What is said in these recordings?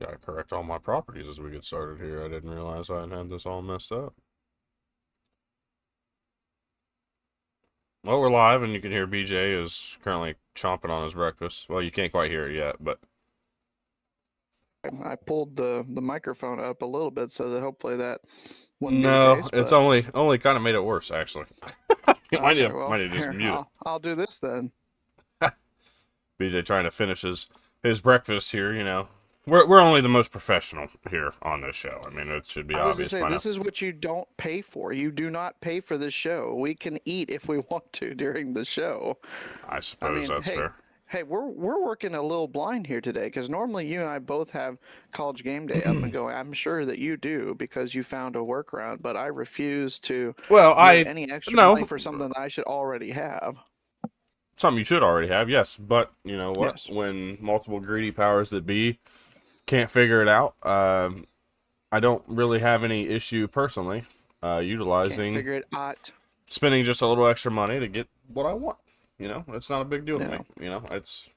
Gotta correct all my properties as we get started here. I didn't realize I had this all messed up. Well, we're live, and you can hear BJ is currently chomping on his breakfast. Well, you can't quite hear it yet, but I pulled the microphone up a little bit so that hopefully that wouldn't be the no, case. it's But only kind of made it worse, actually. You might okay, need, well, might need to just here mute I'll do this then. it. BJ trying to finish his breakfast here. We're only the most professional here on this show. I mean, it should be I was to obvious say by now. this is what you don't pay for. You do not pay for this show. We can eat if we want to during the show. I suppose that's hey, fair. hey, we're working a little blind here today because normally you and I both have college game day up and going. I'm sure that you do because you found a workaround, but I refuse to Well, give any extra money no, for something that I should already have. something you should already have, yes. But you know what? Yes. When multiple greedy powers that be can't figure it out, I don't really have any issue personally Can't utilizing figure it out. spending just a little extra money to get what I want. It's not a big deal to me. No. It's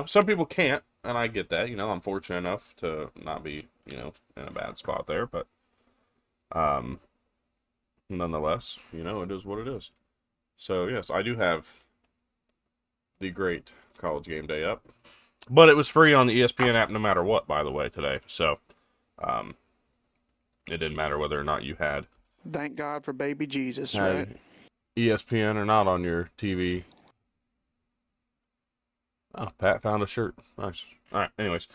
some people can't, and I get that. I'm fortunate enough to not be in a bad spot there, but nonetheless, it is what it is. So yes, I do have the great college game day up, but it was free on the ESPN app no matter what. By the way, today, so it didn't matter whether or not you had Thank God for baby Jesus, right? ESPN or not on your TV. Oh, Pat found a shirt. Nice. All right. Anyways,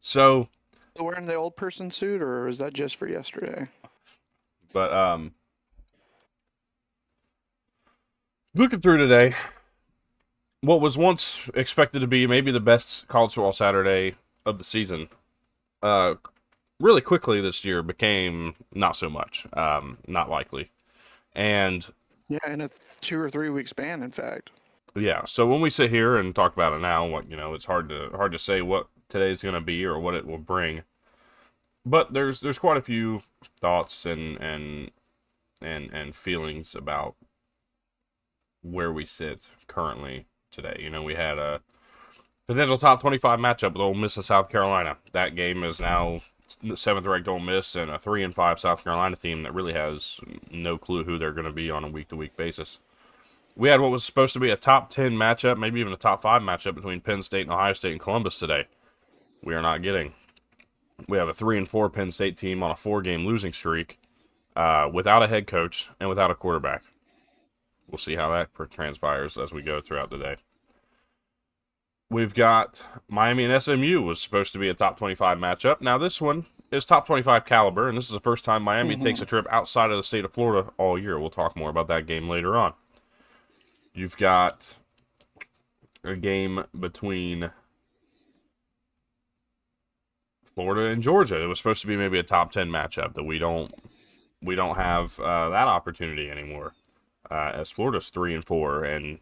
so Still wearing the old person suit, or is that just for yesterday? but looking through today, what was once expected to be maybe the best college football Saturday of the season, really quickly this year became not so much, not likely, and Yeah, in a 2 or 3 week span, in fact. yeah. So when we sit here and talk about it now, it's hard to say what today's going to be or what it will bring. But there's quite a few thoughts and feelings about where we sit currently today. We had a potential top 25 matchup with Ole Miss and South Carolina. That game is now 7th-ranked Ole Miss and a 3-5 South Carolina team that really has no clue who they're going to be on a week-to-week basis. We had what was supposed to be a top 10 matchup, maybe even a top 5 matchup between Penn State and Ohio State and Columbus today. We are not getting. We have a 3-4 Penn State team on a 4-game losing streak without a head coach and without a quarterback. We'll see how that transpires as we go throughout the day. We've got Miami and SMU was supposed to be a top 25 matchup. Now this one is top 25 caliber, and this is the first time Miami takes a trip outside of the state of Florida all year. We'll talk more about that game later on. You've got a game between Florida and Georgia. It was supposed to be maybe a top 10 matchup that we don't have that opportunity anymore. As Florida's 3-4 and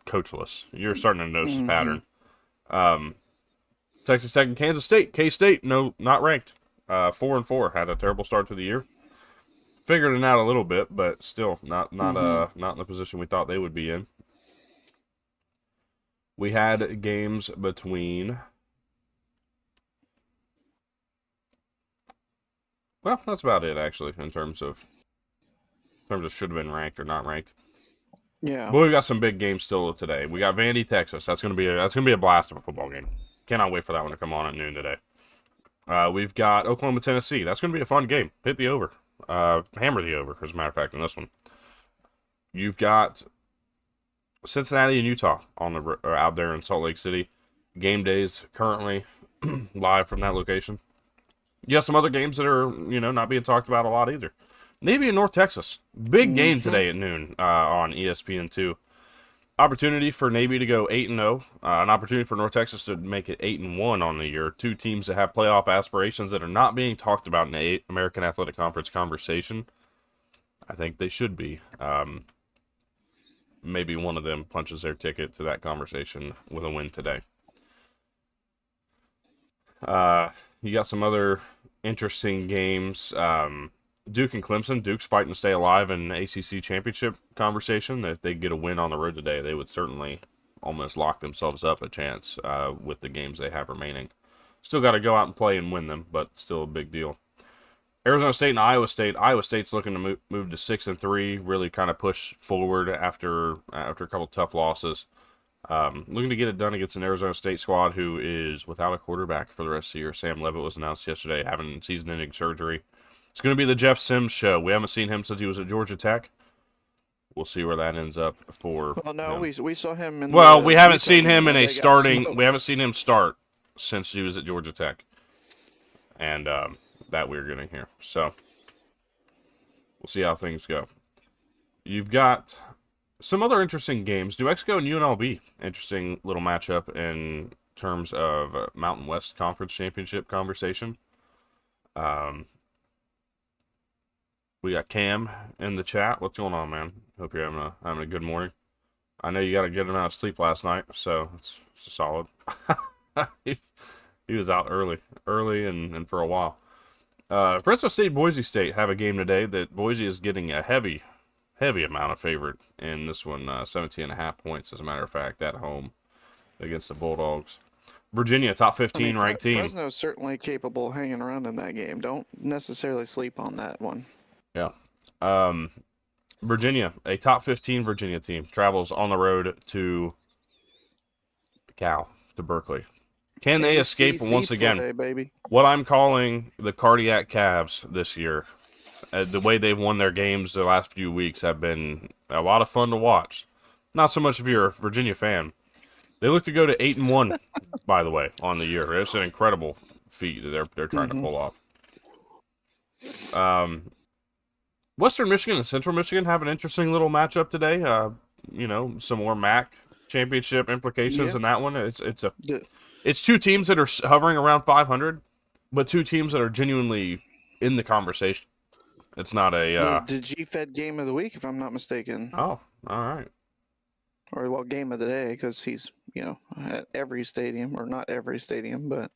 coachless, you're starting to notice a pattern. Texas Tech and Kansas State. K-State, no, not ranked. 4-4, had a terrible start to the year. Figured it out a little bit, but still not in the position we thought they would be in. We had games between. Well, that's about it actually in terms of should have been ranked or not ranked. Yeah. But we've got some big games still today. We got Vandy, Texas. That's gonna be a blast of a football game. Cannot wait for that one to come on at noon today. We've got Oklahoma, Tennessee. That's gonna be a fun game. Hit the over. Hammer the over, as a matter of fact, in this one. You've got Cincinnati and Utah out there in Salt Lake City. Game days currently live from that location. You got some other games that are not being talked about a lot either. Navy and North Texas, big game today at noon on ESPN2. Opportunity for Navy to go 8-0. An opportunity for North Texas to make it 8-1 on the year. Two teams that have playoff aspirations that are not being talked about in the American Athletic Conference conversation. I think they should be. Maybe one of them punches their ticket to that conversation with a win today. You got some other interesting games. Duke and Clemson. Duke's fighting to stay alive in the ACC championship conversation. If they get a win on the road today, they would certainly almost lock themselves up a chance with the games they have remaining. Still got to go out and play and win them, but still a big deal. Arizona State and Iowa State. Iowa State's looking to move to 6-3, really kind of push forward after a couple tough losses. Looking to get it done against an Arizona State squad who is without a quarterback for the rest of the year. Sam Levitt was announced yesterday having season-ending surgery. It's going to be the Jeff Sims show. We haven't seen him since he was at Georgia Tech. We'll see where that ends up for. Well, no, him. we saw him in. Well, the we haven't Utah seen him game in and a they got starting. smoked. We haven't seen him start since he was at Georgia Tech, and that we're getting here. So we'll see how things go. You've got some other interesting games. New Mexico and UNLV. Interesting little matchup in terms of Mountain West Conference Championship conversation. We got Cam in the chat. What's going on, man? Hope you're having a good morning. I know you got a good amount of sleep last night, so it's solid. he was out early and for a while. Fresno State, Boise State have a game today that Boise is getting a heavy amount of favorite in this one, 17.5 points, as a matter of fact, at home against the Bulldogs. Virginia, top 15 ranked team. Fresno's certainly capable of hanging around in that game. Don't necessarily sleep on that one. Yeah. Virginia, a top 15 Virginia team, travels on the road to Berkeley. Can they escape once again? Play, baby. What I'm calling the cardiac calves this year. The way they've won their games the last few weeks have been a lot of fun to watch. Not so much if you're a Virginia fan. They look to go to 8-1, by the way, on the year. It's an incredible feat that they're trying to pull off. Western Michigan and Central Michigan have an interesting little matchup today. Some more MAC championship implications in that one. It's two teams that are hovering around 500, but two teams that are genuinely in the conversation. It's not a the G-Fed game of the week, if I'm not mistaken. Oh, all right. Or game of the day, because he's at every stadium, or not every stadium, but.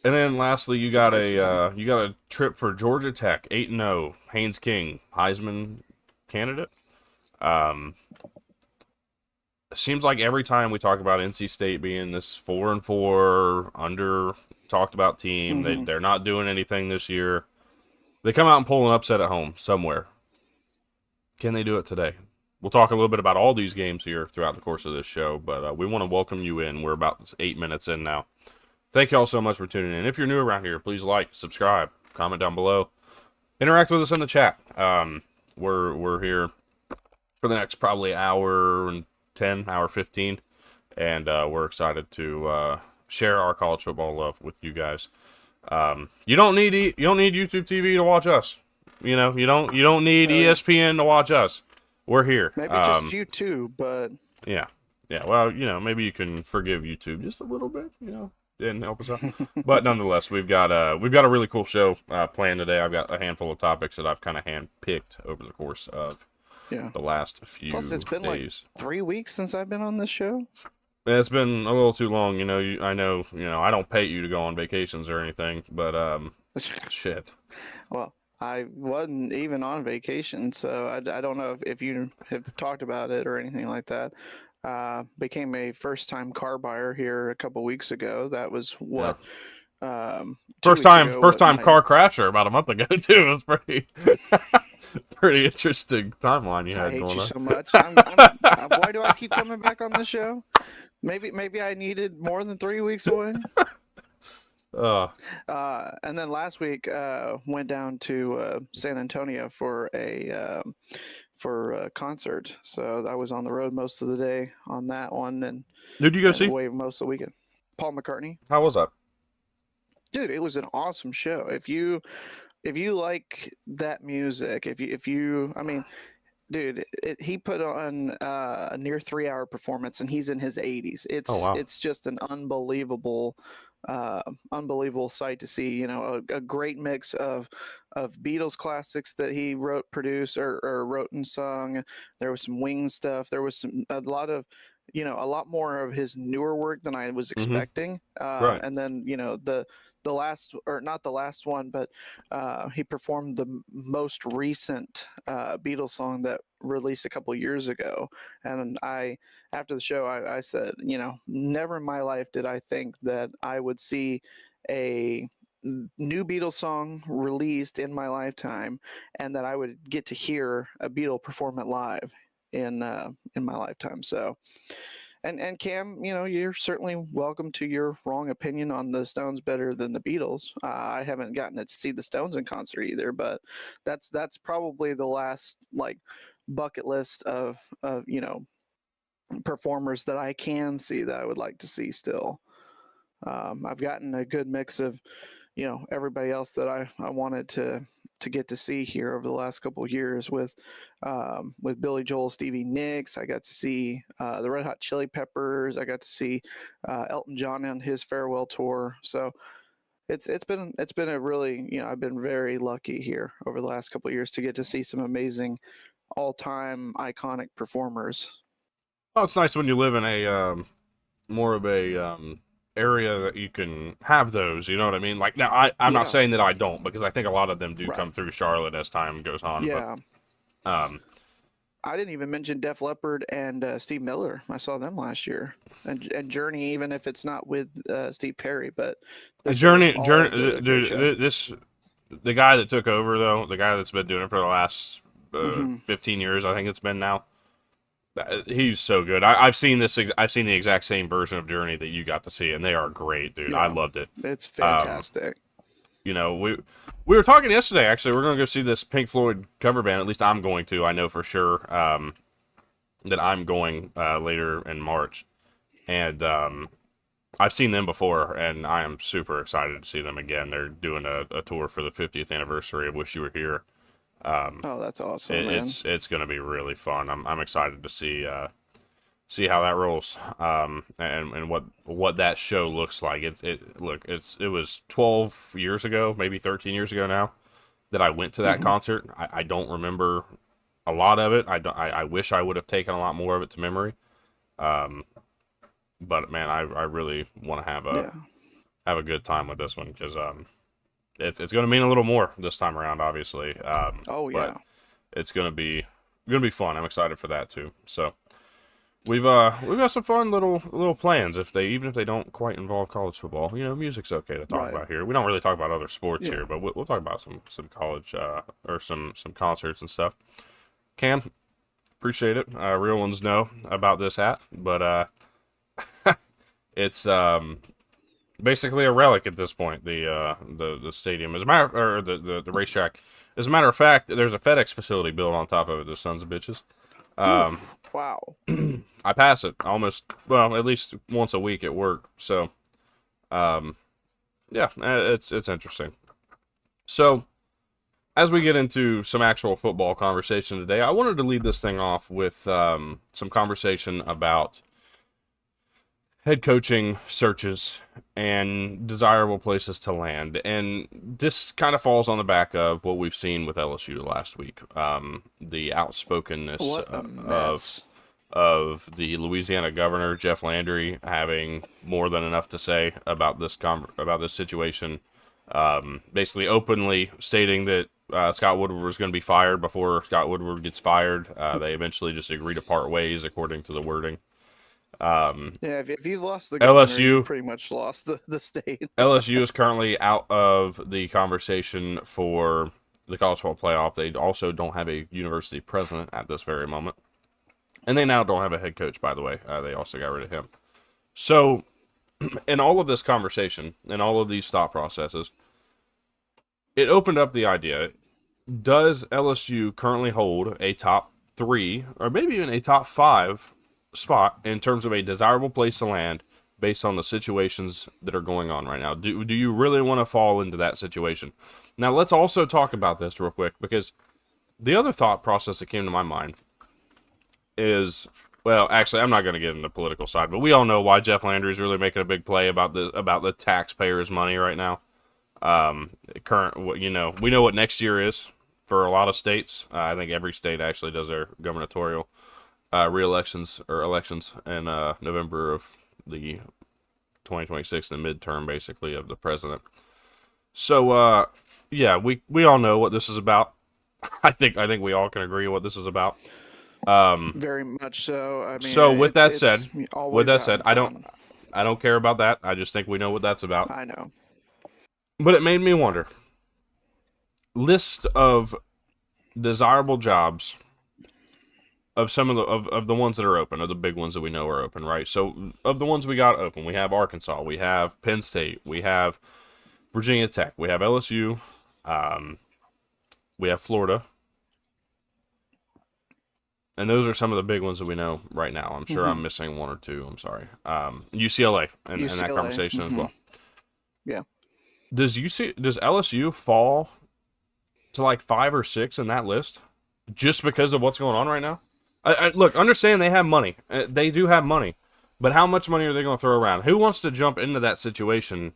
And then lastly, you got a trip for Georgia Tech, 8-0, Haynes King, Heisman candidate. Seems like every time we talk about NC State being this 4-4 under talked about team, they're not doing anything this year. They come out and pull an upset at home somewhere. Can they do it today? We'll talk a little bit about all these games here throughout the course of this show, but we want to welcome you in. We're about 8 minutes in now. Thank you all so much for tuning in. If you're new around here, please like, subscribe, comment down below. Interact with us in the chat. We're here for the next probably hour and 10, hour 15, and we're excited to share our college football love with you guys. You don't need YouTube TV to watch us. You don't need ESPN to watch us. We're here. Maybe just YouTube, but yeah. Well, maybe you can forgive YouTube just a little bit. Didn't help us out, but nonetheless, we've got a really cool show planned today. I've got a handful of topics that I've kind of handpicked over the course of the last few days. Plus, it's been like 3 weeks since I've been on this show. It's been a little too long. I know. I don't pay you to go on vacations or anything, but shit. Well, I wasn't even on vacation, so I don't know if you have talked about it or anything like that. Became a first-time car buyer here a couple weeks ago. That was what first time car crasher about a month ago too. It was pretty interesting timeline you had going on. I hate you so much. Why do I keep coming back on this show? Maybe I needed more than 3 weeks away. And then last week went down to San Antonio for a concert. So I was on the road most of the day on that one, and who'd you go see? Away most of the weekend. Paul McCartney. How was that? Dude, it was an awesome show. If you like that music, dude, he put on a near 3-hour performance, and he's in his 80s. It's just an unbelievable sight to see. A great mix of Beatles classics that he produced or wrote and sung. There was some Wings stuff. There was a lot more of his newer work than I was expecting. Right. And then the last, or not the last one, but he performed the most recent Beatles song that released a couple years ago. And after the show, I said, never in my life did I think that I would see a new Beatles song released in my lifetime, and that I would get to hear a Beatle perform it live in my lifetime. So, and Cam, you're certainly welcome to your wrong opinion on the Stones better than the Beatles. I haven't gotten to see the Stones in concert either, but that's probably the last like bucket list of performers that I can see that I would like to see still. I've gotten a good mix of everybody else that I wanted to get to see here over the last couple of years with Billy Joel, Stevie Nicks. I got to see the Red Hot Chili Peppers. I got to see Elton John on his farewell tour. So it's been a really I've been very lucky here over the last couple of years to get to see some amazing all time iconic performers. Oh, it's nice when you live in a more of a area that you can have those. You know what I mean? Like now, I'm not Yeah, saying that I don't because I think a lot of them do right. come through Charlotte as time goes on. But Yeah, um, I didn't even mention Def Leppard and Steve Miller. I saw them last year, and Journey, even if it's not with Steve Perry, but they all did a great show. This the guy that took over though, the guy that's been doing it for the last Hmm. 15 years, I think it's been now. He's so good. I've seen this. I've seen the exact same version of Journey that you got to see, and they are great, dude. I Yeah, loved it. it's Um, fantastic. we were talking yesterday. Actually, we're gonna go see this Pink Floyd cover band. At least I'm going to. I know for sure that I'm going later in March, and I've seen them before, and I am super excited to see them again. They're doing a tour for the 50th anniversary of Wish You Were Here. Oh, that's awesome, man. It's gonna be really fun. I'm excited to see how that rolls, and what that show looks like. It was 12 years ago, maybe 13 years ago now that I went to that Hmm. concert. I don't remember a lot of it. I wish I would have taken a lot more of it to memory. Um, but man, I really want to Yeah. have a good time with this one because it's going to mean a little more this time around, obviously. Oh, But yeah. it's gonna be fun. I'm excited for that too. So we've got some fun little plans even if they don't quite involve college football. Music's okay to talk Right. about here. We don't really talk about other sports Yeah. here, but we'll talk about some college or some concerts and stuff. Cam, appreciate it. Real ones know about this hat, but it's basically a relic at this point. The stadium, as a matter or the racetrack. As a matter of fact, there's a FedEx facility built on top of it. The sons of bitches. Um, Oof. Wow. I pass it almost, well, at least once a week at work. So, um, yeah, it's interesting. So, as we get into some actual football conversation today, I wanted to lead this thing off with some conversation about head coaching searches and desirable places to land. And this kind of falls on the back of what we've seen with LSU last week. The outspokenness What a of mess. the Louisiana governor Jeff Landry having more than enough to say about about this situation. Basically, openly stating that Scott Woodward was going to be fired before Scott Woodward gets fired. They eventually just agree to part ways, according to the wording. Um, Yeah, if you've lost the governor, you've LSU pretty much lost the state. LSU is currently out of the conversation for the college football playoff. They also don't have a university president at this very moment, and they now don't have a head coach. By the way, they also got rid of him. So, in all of this conversation and all of these thought processes, it opened up the idea: does LSU currently hold a top three, or maybe even a top five spot in terms of a desirable place to land based on the situations that are going on right now? Do you really want to fall into that situation? Now, let's also talk about this real quick because the other thought process that came to my mind is, well, actually, I'm not going to get into the political side, but we all know why Jeff Landry is really making a big play about the taxpayers' money right now. We know what next year is for a lot of states. I think every state actually does their gubernatorial re-elections or elections in November of the 2026, the midterm basically of the president. So yeah, we all know what this is about. I think we all can agree what this is about. Um, Very much so. I mean, so it's with always that said, having fun. I don't care about that. I just think we know what that's about. I know. But it made me wonder. List of desirable jobs of some of the ones that are open, of the big ones that we know are open, right? So of the ones we got open, we have Arkansas, we have Penn State, we have Virginia Tech, we have LSU, um, we have Florida, and those are some of the big ones that we know right now. I'm sure I'm missing one or two. I'm sorry. UCLA and that UCLA. conversation as well. Yeah. Does LSU fall to like 5 or 6 in that list just because of what's going on right now? Look, understand they have money. They do have money. But how much money are they going to throw around? Who wants to jump into that situation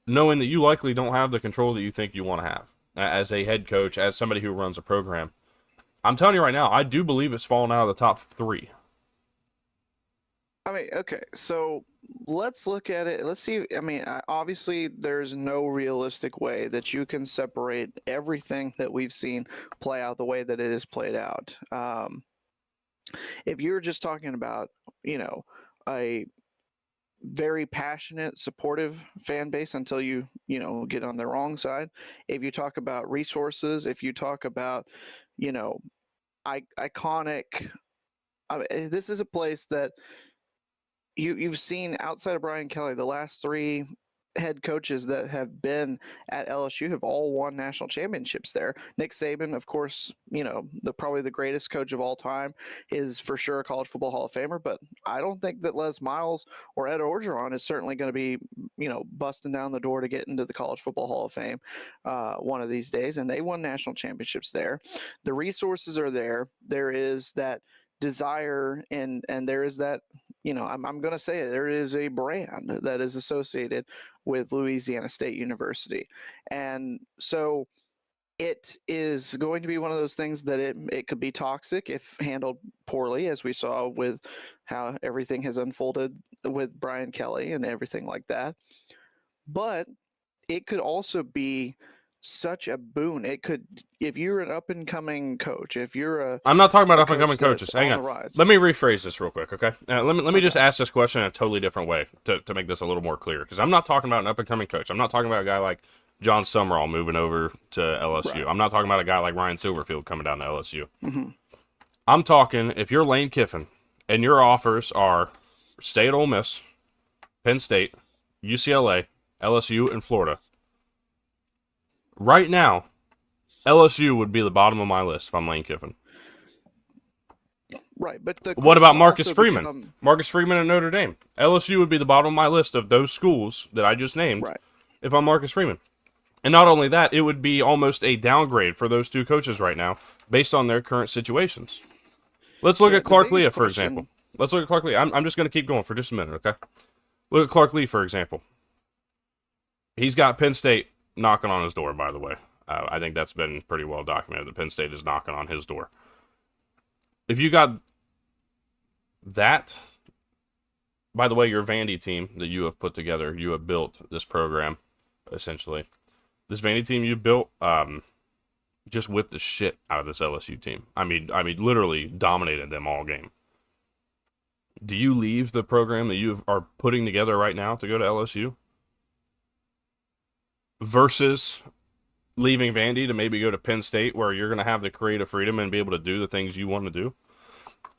knowing that you likely don't have the control that you think you want to have as a head coach, as somebody who runs a program? I'm telling you right now, I do believe it's fallen out of the top 3. I mean, okay, so let's look at it. Let's see. I mean, obviously, there's no realistic way that you can separate everything that we've seen play out the way that it is played out. If you're just talking about, a very passionate, supportive fan base until you get on the wrong side. If you talk about resources, if you talk about, you know, iconic. I mean, this is a place that you've seen outside of Brian Kelly, the last 3 head coaches that have been at LSU have all won national championships there. Nick Saban, of course, probably the greatest coach of all time, is for sure a college football Hall of Famer, but I don't think that Les Miles or Ed Orgeron is certainly going to be, busting down the door to get into the college football Hall of Fame one of these days. And they won national championships there. The resources are there. There is that desire and there is that, I'm going to say it, there is a brand that is associated with Louisiana State University. And so it is going to be one of those things that it could be toxic if handled poorly, as we saw with how everything has unfolded with Brian Kelly and everything like that. But it could also be such a boon. It could, if you're an up and coming coach, if you're I'm not talking about a up and coming coach that's coaches. Hang on on. the rise. Let me rephrase this real quick, okay? Let me just Okay. ask this question in a totally different way to make this a little more clear. Because I'm not talking about an up and coming coach. I'm not talking about a guy like John Summerall moving over to LSU. Right. I'm not talking about a guy like Ryan Silverfield coming down to LSU. Mm-hmm. I'm talking if you're Lane Kiffin and your offers are stay at Ole Miss, Penn State, UCLA, LSU, and Florida. Right now, LSU would be the bottom of my list if I'm Lane Kiffin. Right, but the What about question Marcus also Freeman? Marcus Freeman at Notre Dame. LSU would be the bottom of my list of those schools that I just named right. if I'm Marcus Freeman. And not only that, it would be almost a downgrade for those 2 coaches right now based on their current situations. Let's look at Clark Lea, for example. Let's look at Clark Lea. I'm just going to keep going for just a minute, okay? Look at Clark Lea, for example. He's got Penn State knocking on his door, by the way. I think that's been pretty well documented that Penn State is knocking on his door. If you got that, by the way, your Vandy team that you have put together, you have built this program, essentially. This Vandy team you built just whipped the shit out of this LSU team. I mean, literally dominated them all game. Do you leave the program that you are putting together right now to go to LSU? Versus leaving Vandy to maybe go to Penn State where you're going to have the creative freedom and be able to do the things you want to do?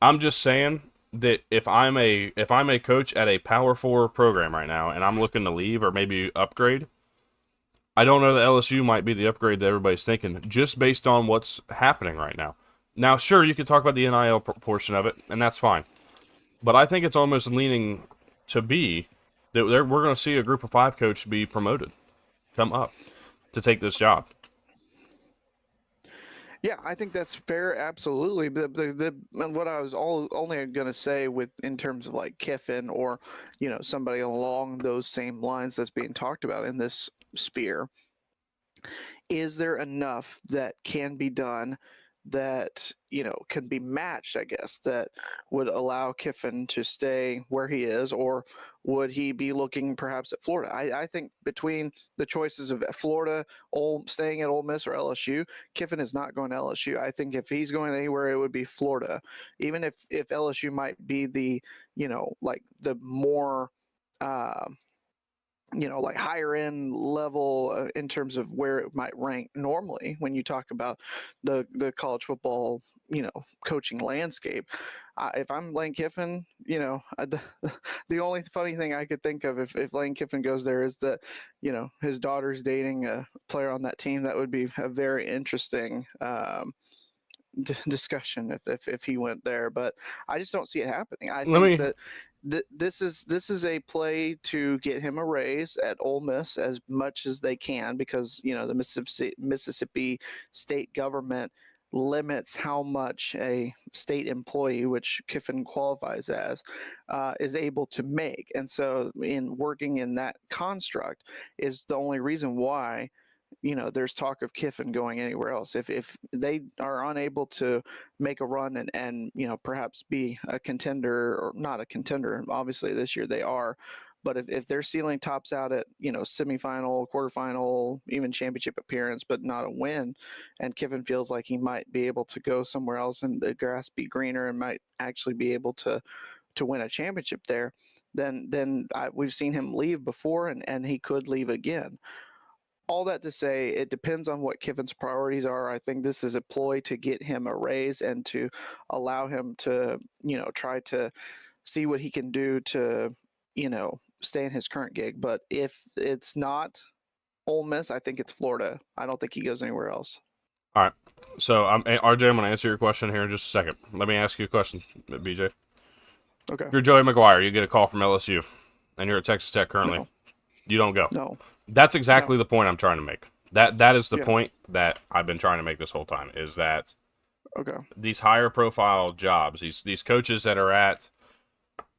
I'm just saying that if I'm a coach at a Power 4 program right now and I'm looking to leave or maybe upgrade, I don't know that LSU might be the upgrade that everybody's thinking just based on what's happening right now. Now, sure, you could talk about the NIL portion of it, and that's fine. But I think it's almost leaning to be that we're going to see a group of 5 coach be promoted, come up to take this job. Yeah, I think that's fair. Absolutely. What I was only going to say with in terms of like Kiffin or somebody along those same lines that's being talked about in this sphere, is there enough that can be done that can be matched, I guess, that would allow Kiffin to stay where he is, or would he be looking perhaps at Florida? I think between the choices of Florida, staying at Ole Miss, or LSU, Kiffin is not going to LSU. I think if he's going anywhere, it would be Florida, even if LSU might be the like the more like higher end level in terms of where it might rank normally when you talk about the college football, coaching landscape. If I'm Lane Kiffin, the only funny thing I could think of if Lane Kiffin goes there is that, his daughter's dating a player on that team. That would be a very interesting discussion if he went there, but I just don't see it happening. I Let think me that this is a play to get him a raise at Ole Miss as much as they can, because the Mississippi state government limits how much a state employee, which Kiffin qualifies as, is able to make, and so in working in that construct is the only reason why there's talk of Kiffin going anywhere else. If they are unable to make a run and perhaps be a contender, or not a contender, obviously this year they are, but if their ceiling tops out at semifinal, quarterfinal, even championship appearance, but not a win, and Kiffin feels like he might be able to go somewhere else and the grass be greener and might actually be able to win a championship there, then we've seen him leave before, and he could leave again. All that to say, it depends on what Kiffin's priorities are. I think this is a ploy to get him a raise and to allow him to, try to see what he can do to, stay in his current gig. But if it's not Ole Miss, I think it's Florida. I don't think he goes anywhere else. All right. So, RJ, I'm going to answer your question here in just a second. Let me ask you a question, BJ. Okay. If you're Joey McGuire, you get a call from LSU, and you're at Texas Tech currently. No. You don't go. No. That's exactly the point I'm trying to make. That is the Yeah. point that I've been trying to make this whole time, is that Okay. these higher profile jobs, these coaches that are at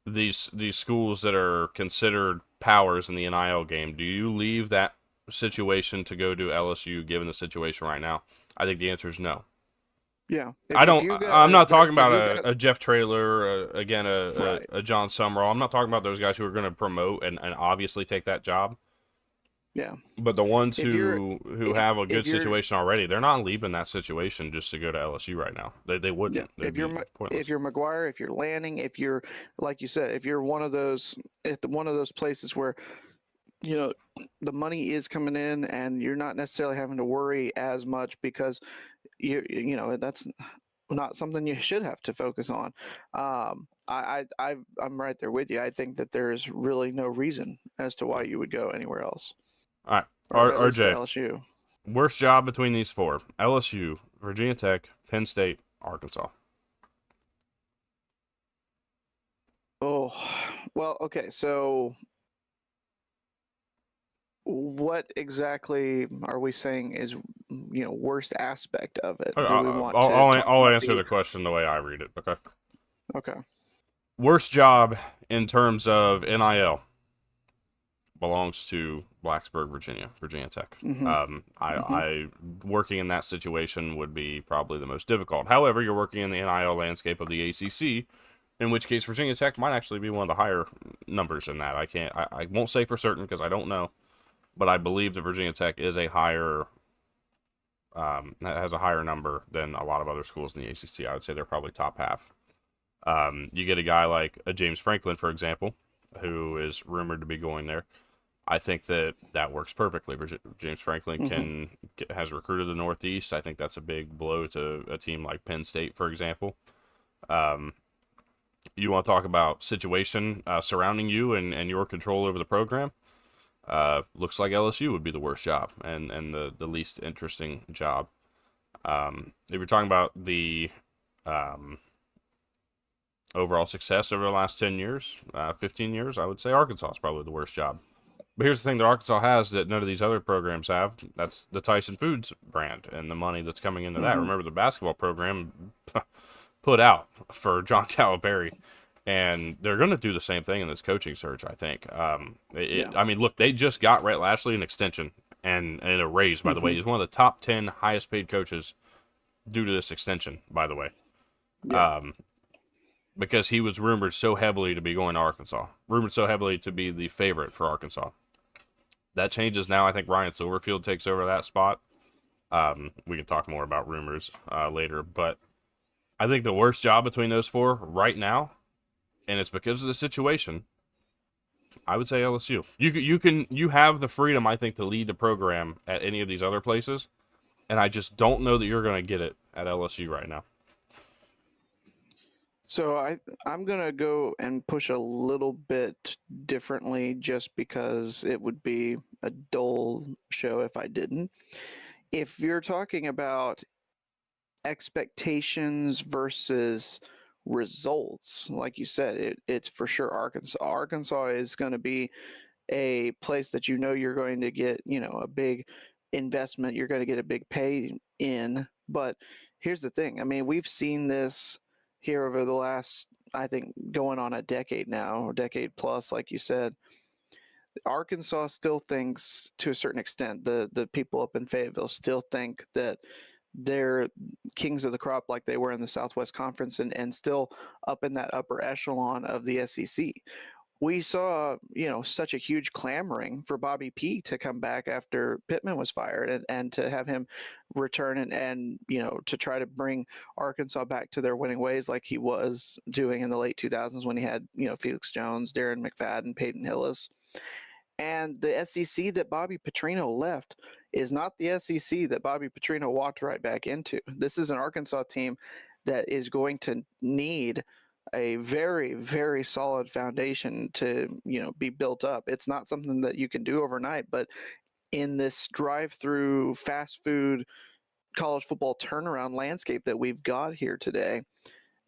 these schools that are considered powers in the NIL game, do you leave that situation to go to LSU given the situation right now? I think the answer is no. Yeah. I'm not talking about a Jeff Traylor, again, a John Summerall. I'm not talking about those guys who are going to promote and obviously take that job. Yeah. But the ones who have a good you're- situation already, they're not leaving that situation just to go to LSU right now. They wouldn't. Yeah. If you're McGuire, if you're Lanning, if you're, like you said, if you're one of those places where the money is coming in and you're not necessarily having to worry as much, because that's not something you should have to focus on. I'm right there with you. I think that there's really no reason as to why you would go anywhere else. All right, Or at least to RJ, LSU. worst job between these four: LSU, Virginia Tech, Penn State, Arkansas. Oh, well, okay. So what exactly are we saying is, worst aspect of it? Do we want I'll answer the question the way I read it. Okay. Okay. Worst job in terms of NIL belongs to Blacksburg, Virginia Tech. Mm-hmm. I working in that situation would be probably the most difficult. However, you're working in the NIL landscape of the ACC, in which case Virginia Tech might actually be one of the higher numbers in that. I won't say for certain because I don't know, but I believe that Virginia Tech is a higher, has a higher number than a lot of other schools in the ACC. I would say they're probably top half. You get a guy like a James Franklin, for example, who is rumored to be going there. I think that works perfectly. James Franklin has recruited the Northeast. I think that's a big blow to a team like Penn State, for example. You want to talk about situation surrounding you and your control over the program? Looks like LSU would be the worst job and the least interesting job. If you're talking about the overall success over the last 10 years, 15 years, I would say Arkansas is probably the worst job. But here's the thing that Arkansas has that none of these other programs have. That's the Tyson Foods brand and the money that's coming into that. Remember, the basketball program put out for John Calipari, and they're going to do the same thing in this coaching search, I think. I mean, look, they just got Rhett Lashley an extension and a raise, by the way. He's one of the top 10 highest paid coaches due to this extension, by the way. Yeah. Because he was rumored so heavily to be going to Arkansas. Rumored so heavily to be the favorite for Arkansas. That changes now. I think Ryan Silverfield takes over that spot. We can talk more about rumors later. But I think the worst job between those four right now, and it's because of the situation, I would say LSU. You have the freedom, I think, to lead the program at any of these other places, and I just don't know that you're going to get it at LSU right now. So I'm gonna go and push a little bit differently, just because it would be a dull show if I didn't. If you're talking about expectations versus results, like you said, it's for sure Arkansas. Arkansas is going to be a place that you're going to get, a big investment. You're going to get a big pay in. But here's the thing. I mean, we've seen this here over the last, I think, going on a decade now, or decade plus, like you said. Arkansas still thinks, to a certain extent, the people up in Fayetteville still think that they're kings of the crop, like they were in the Southwest Conference, and still up in that upper echelon of the SEC. We saw, such a huge clamoring for Bobby P to come back after Pittman was fired, and to have him return, and to try to bring Arkansas back to their winning ways, like he was doing in the late 2000s when he had, Felix Jones, Darren McFadden, Peyton Hillis. And the SEC that Bobby Petrino left is not the SEC that Bobby Petrino walked right back into. This is an Arkansas team that is going to need a very, very solid foundation to, be built up. It's not something that you can do overnight, but in this drive-through fast food college football turnaround landscape that we've got here today,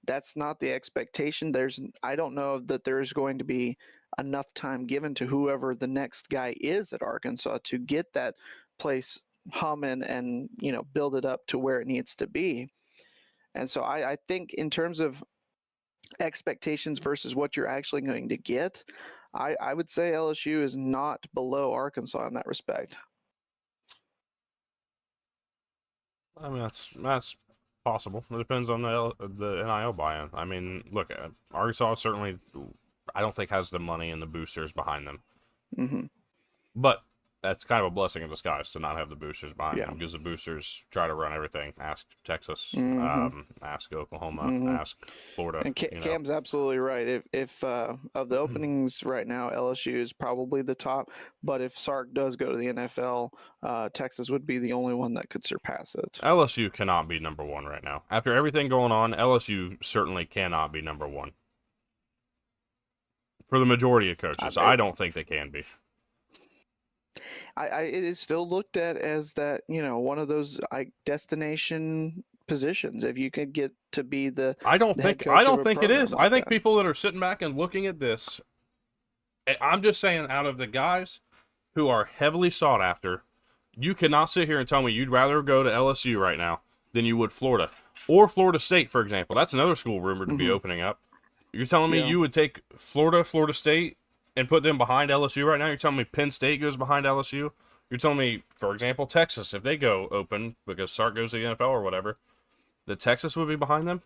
that's not the expectation. I don't know that there's going to be enough time given to whoever the next guy is at Arkansas to get that place humming and, build it up to where it needs to be. And so I think, in terms of expectations versus what you're actually going to get, I would say LSU is not below Arkansas in that respect. I mean, that's possible. It depends on the NIL buy-in. I mean, look, Arkansas certainly, I don't think, has the money and the boosters behind them. Mm-hmm. But that's kind of a blessing in disguise to not have the boosters behind Yeah. them, because the boosters try to run everything. Ask Texas, Mm-hmm. ask Oklahoma, Mm-hmm. ask Florida. And Cam's absolutely right. If of the openings right now, LSU is probably the top. But if Sark does go to the NFL, Texas would be the only one that could surpass it. LSU cannot be number one right now. After everything going on, LSU certainly cannot be number one. For the majority of coaches, I don't think they can be. It is still looked at as that, one of those destination positions. If you could get to be the I don't think it is. Like I think people that are sitting back and looking at this, I'm just saying, out of the guys who are heavily sought after, you cannot sit here and tell me you'd rather go to LSU right now than you would Florida or Florida State, for example. That's another school rumored to be opening up. You're telling me you would take Florida State, and put them behind LSU right now? You're telling me Penn State goes behind LSU? You're telling me, for example, Texas, if they go open because Sark goes to the NFL or whatever, that Texas would be behind them?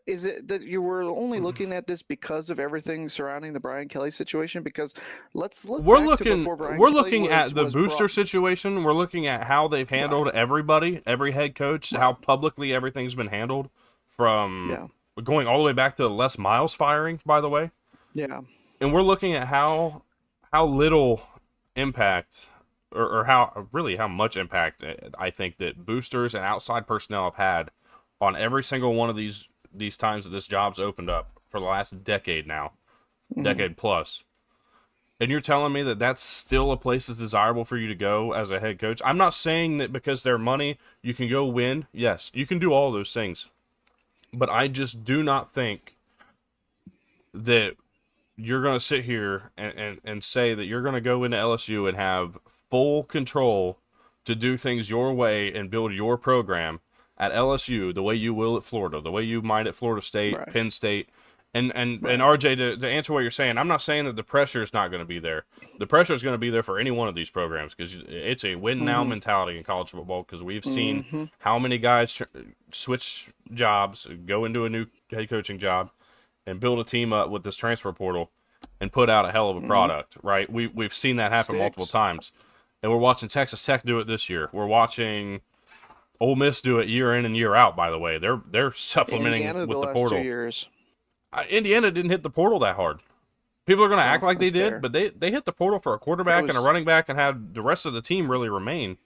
Is it that you were only looking at this because of everything surrounding the Brian Kelly situation? Because let's look. We're looking at the booster situation. We're looking at how they've handled everybody, every head coach, how publicly everything's been handled, from going all the way back to Les Miles firing, by the way. Yeah. And we're looking at how little impact, or how much impact I think that boosters and outside personnel have had on every single one of these times that this job's opened up for the last decade now, decade plus. And you're telling me that that's still a place that's desirable for you to go as a head coach? I'm not saying that because they're money you can go win. Yes, you can do all those things. But I just do not think that you're going to sit here and say that you're going to go into LSU and have full control to do things your way and build your program at LSU the way you will at Florida, the way you might at Florida State, Penn State. And RJ, to answer what you're saying, I'm not saying that the pressure is not going to be there. The pressure is going to be there for any one of these programs, because it's a win-now mentality in college football, because we've seen how many guys switch jobs, go into a new head coaching job, and build a team up with this transfer portal and put out a hell of a product, right? We've seen that happen multiple times. And we're watching Texas Tech do it this year. We're watching Ole Miss do it year in and year out, by the way. They're supplementing with the portal. 2 years. Indiana didn't hit the portal that hard. People are going to act Oh, like they that's did, fair. but they hit the portal for a It quarterback and a was, running back and had the rest of the team really remain.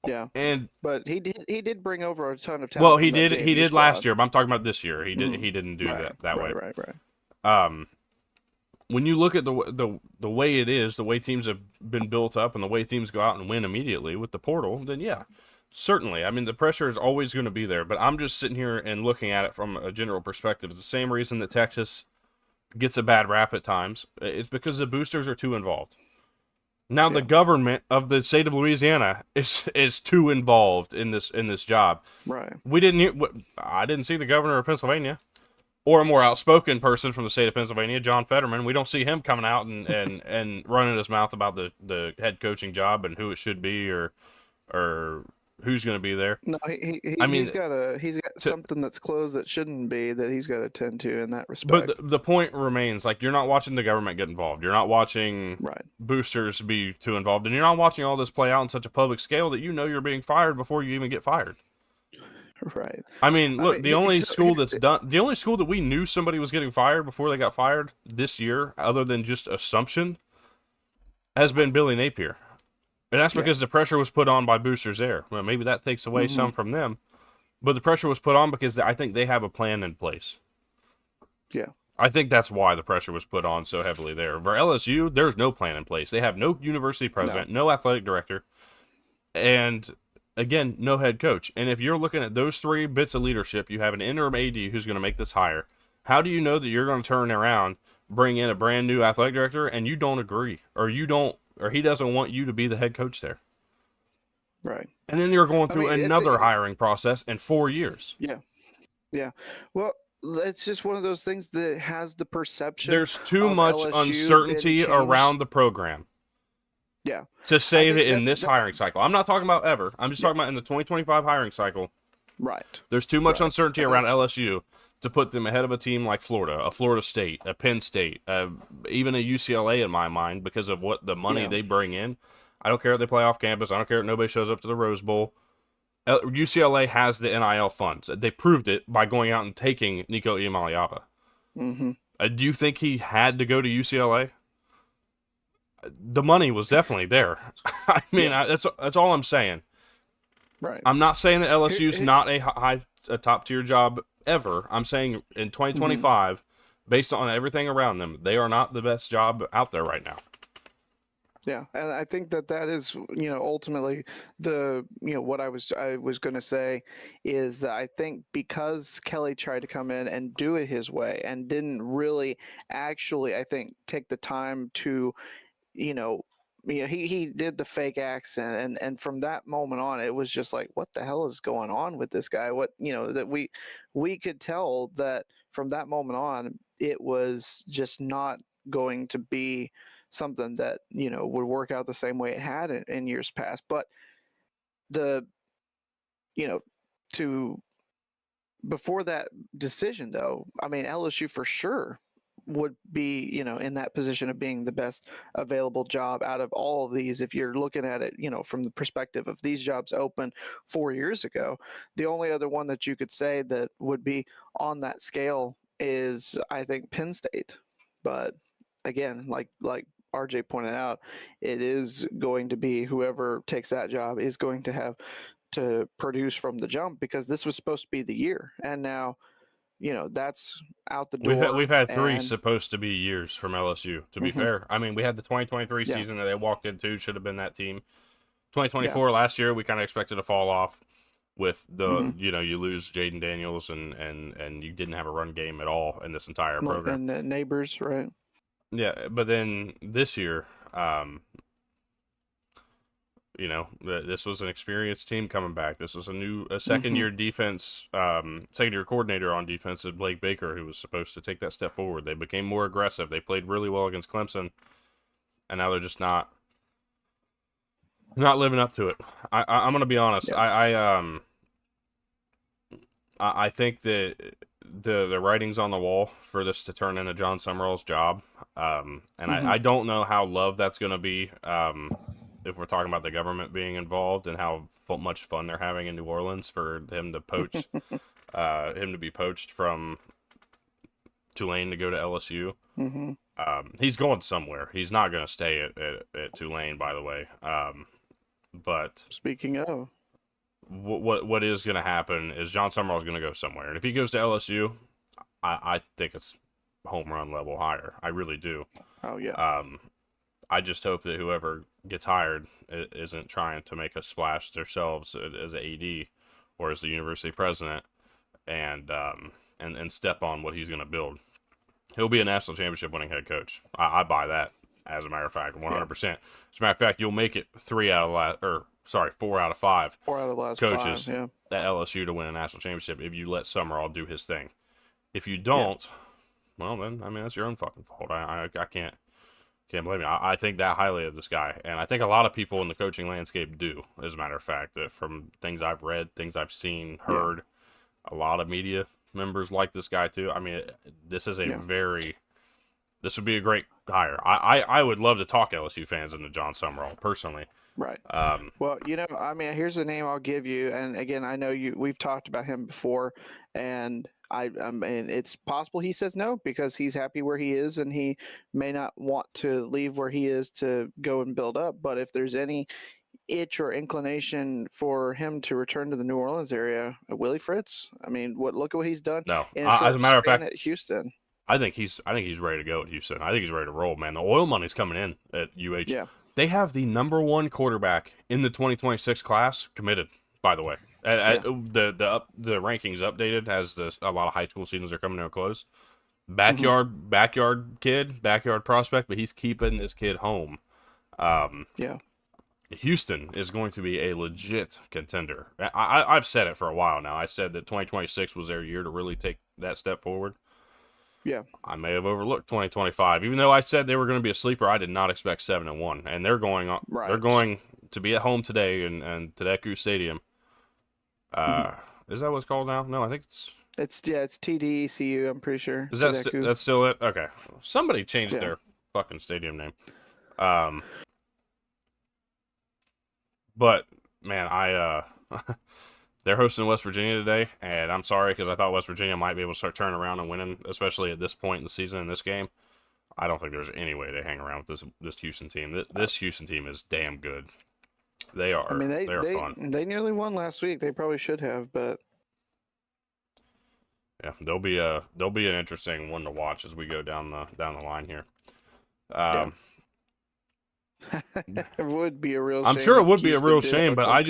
yeah, And but he did bring over a ton of well, talent from that he JMU did last squad. year, but I'm talking about this year. Hmm. He didn't do Right, that way. right, right, right. Um, when you look at the way it is, the way teams have been built up, and the way teams go out and win immediately with the portal, then yeah, certainly. I mean, the pressure is always going to be there. But I'm just sitting here and looking at it from a general perspective. It's the same reason that Texas gets a bad rap at times. It's because the boosters are too involved. Now the Yeah, government of the state of Louisiana is too involved in this job. right. I didn't see the governor of Pennsylvania or a more outspoken person from the state of Pennsylvania, John Fetterman. We don't see him coming out and running his mouth about the head coaching job and who it should be or who's going to be there. No, I he's mean, got to, something that's closed that shouldn't be that he's got to tend to in that but respect. the point remains, like, you're not watching the government get involved. You're not watching Right, boosters be too involved, and you're not watching all this play out on such a public scale that you know you're being fired before you even get fired. right. I mean, I look, mean, the only school that we knew somebody was getting fired before they got fired this year, other than just assumption, has been Billy Napier. And that's yeah. because the pressure was put on by boosters there. Well, maybe that takes away Hmm. some from them, but the pressure was put on because I think they have a plan in place. Yeah, I think that's why the pressure was put on so heavily there. For LSU, there's no plan in place. They have no university no, president, no athletic director, and again, no head coach. And if you're looking at those three bits of leadership, you have an interim AD who's going to make this hire. How do you know that you're going to turn around, bring in a brand new athletic director, and you don't agree, or he doesn't want you to be the head coach there? right. And then you're going I through mean, another hiring process in 4 years. yeah, yeah. Well, it's just one of those things that has the perception There's too of much LSU been uncertainty changed. around the program Yeah, to I say think that in this that's hiring cycle. I'm not talking about ever. I'm just yeah, talking about in the 2025 hiring cycle. right, There's too much right, uncertainty and around that's LSU to put them ahead of a team like Florida, a Florida State, a Penn State, even a UCLA in my mind because of what the money yeah, they bring in. I don't care if they play off campus. I don't care if nobody shows up to the Rose Bowl. UCLA has the NIL funds. They proved it by going out and taking Nico Iamaleava. hmm, Do you think he had to go to UCLA? The money was definitely there. I mean, yeah, that's all I'm saying. right. I'm not saying that Here, LSU's here, not a top tier job ever. I'm saying in mhm. 2025, based on everything around them, they are not the best job out there right now. Yeah, and I think that is, ultimately what I was going to say is that I think because Kelly tried to come in and do it his way and didn't really actually, I think, take the time to, you know, he did the fake accent, and from that moment on, it was just like, what the hell is going on with this guy? What, that we could tell that from that moment on, it was just not going to be something that would work out the same way it had in years past. But the you know to before that decision, though, I mean, LSU for sure would be, in that position of being the best available job out of all of these. If you're looking at it, from the perspective of these jobs open 4 years ago, the only other one that you could say that would be on that scale is, I think, Penn State. But again, like RJ pointed out, it is going to be whoever takes that job is going to have to produce from the jump, because this was supposed to be the year, and now that's out the We've door. had three And supposed to be years from LSU. To be mhm, fair, I mean, we had the 2023 yeah, season that they walked into, should have been that team. yeah, 2024 last year, we kind of expected to fall off with hmm, you lose Jaden Daniels and you didn't have a run game at all in this entire program. and neighbors, right? Yeah, but then this year, this was an experienced team coming back. This was a second Hmm. year defense, second year coordinator on defense, Blake Baker, who was supposed to take that step forward. They became more aggressive. They played really well against Clemson, and now they're just not living up to it. I'm gonna be honest. Yeah. I think that the writing's on the wall for this to turn into John Summerall's job. And Hmm. I don't know how love that's going to be if we're talking about the government being involved and how much fun they're having in New Orleans for him to poach him to be poached from Tulane to go to LSU. Hmm. He's going somewhere. He's not going to stay at Tulane, by the way. But Speaking of, what is going to happen is John Summerall is going to go somewhere, and if he goes to LSU, I think it's home run level higher. I really do. oh yeah, I just hope that whoever gets hired isn't trying to make a splash themselves as an AD or as the university president and and step on what he's going to build. He'll be a national championship winning head coach. I buy that. As a matter of fact, 100%. yeah. As a matter of fact, you'll make it 4 out of 5 4 out of the last coaches 5. Yeah, at LSU to win a national championship if you let Summerall do his thing. If you don't, well then, I mean, that's your own fucking fault. I can't blame you. I think that highly of this guy, and I think a lot of people in the coaching landscape do. As a matter of fact, from things I've read, things I've seen, heard, a lot of media members like this guy too. I mean, this is this would be a great hire. I would love to talk LSU fans into John Summerall personally. right. Um, Well, I mean, here's the name I'll give you, and again, I know we've talked about him before, and I mean, it's possible he says no because he's happy where he is, and he may not want to leave where he is to go and build up. But if there's any itch or inclination for him to return to the New Orleans area, Willie Fritz. I mean, look at what he's done no, in a short as a matter of span fact, at Houston. I think he's ready to go at Houston. I think he's ready to roll, man. The oil money's coming in at UH. Yeah. They have the number 1 quarterback in the 2026 class committed, by the way. The rankings updated as a lot of high school seasons are coming to a close. Backyard kid, backyard prospect, but he's keeping this kid home. Yeah. Houston is going to be a legit contender. I've said it for a while now. I said that 2026 was their year to really take that step forward. Yeah. I may have overlooked 2025, even though I said they were going to be a sleeper. I did not expect 7-1, and they're going on. Right. They're going to be at home today in Tedesco Stadium. Is that what it's called now? No, I think it's TDECU. I'm pretty sure. Is that that's still it? Okay, somebody changed their fucking stadium name. But man, they're hosting West Virginia today, and I'm sorry because I thought West Virginia might be able to start turning around and winning, especially at this point in the season in this game. I don't think there's any way they hang around with this Houston team. This Houston team is damn good. They are. I mean, they are fun. They nearly won last week. They probably should have, but yeah, they'll be an interesting one to watch as we go down the line here. It would be a real shame. I'm sure it would be a real shame, but I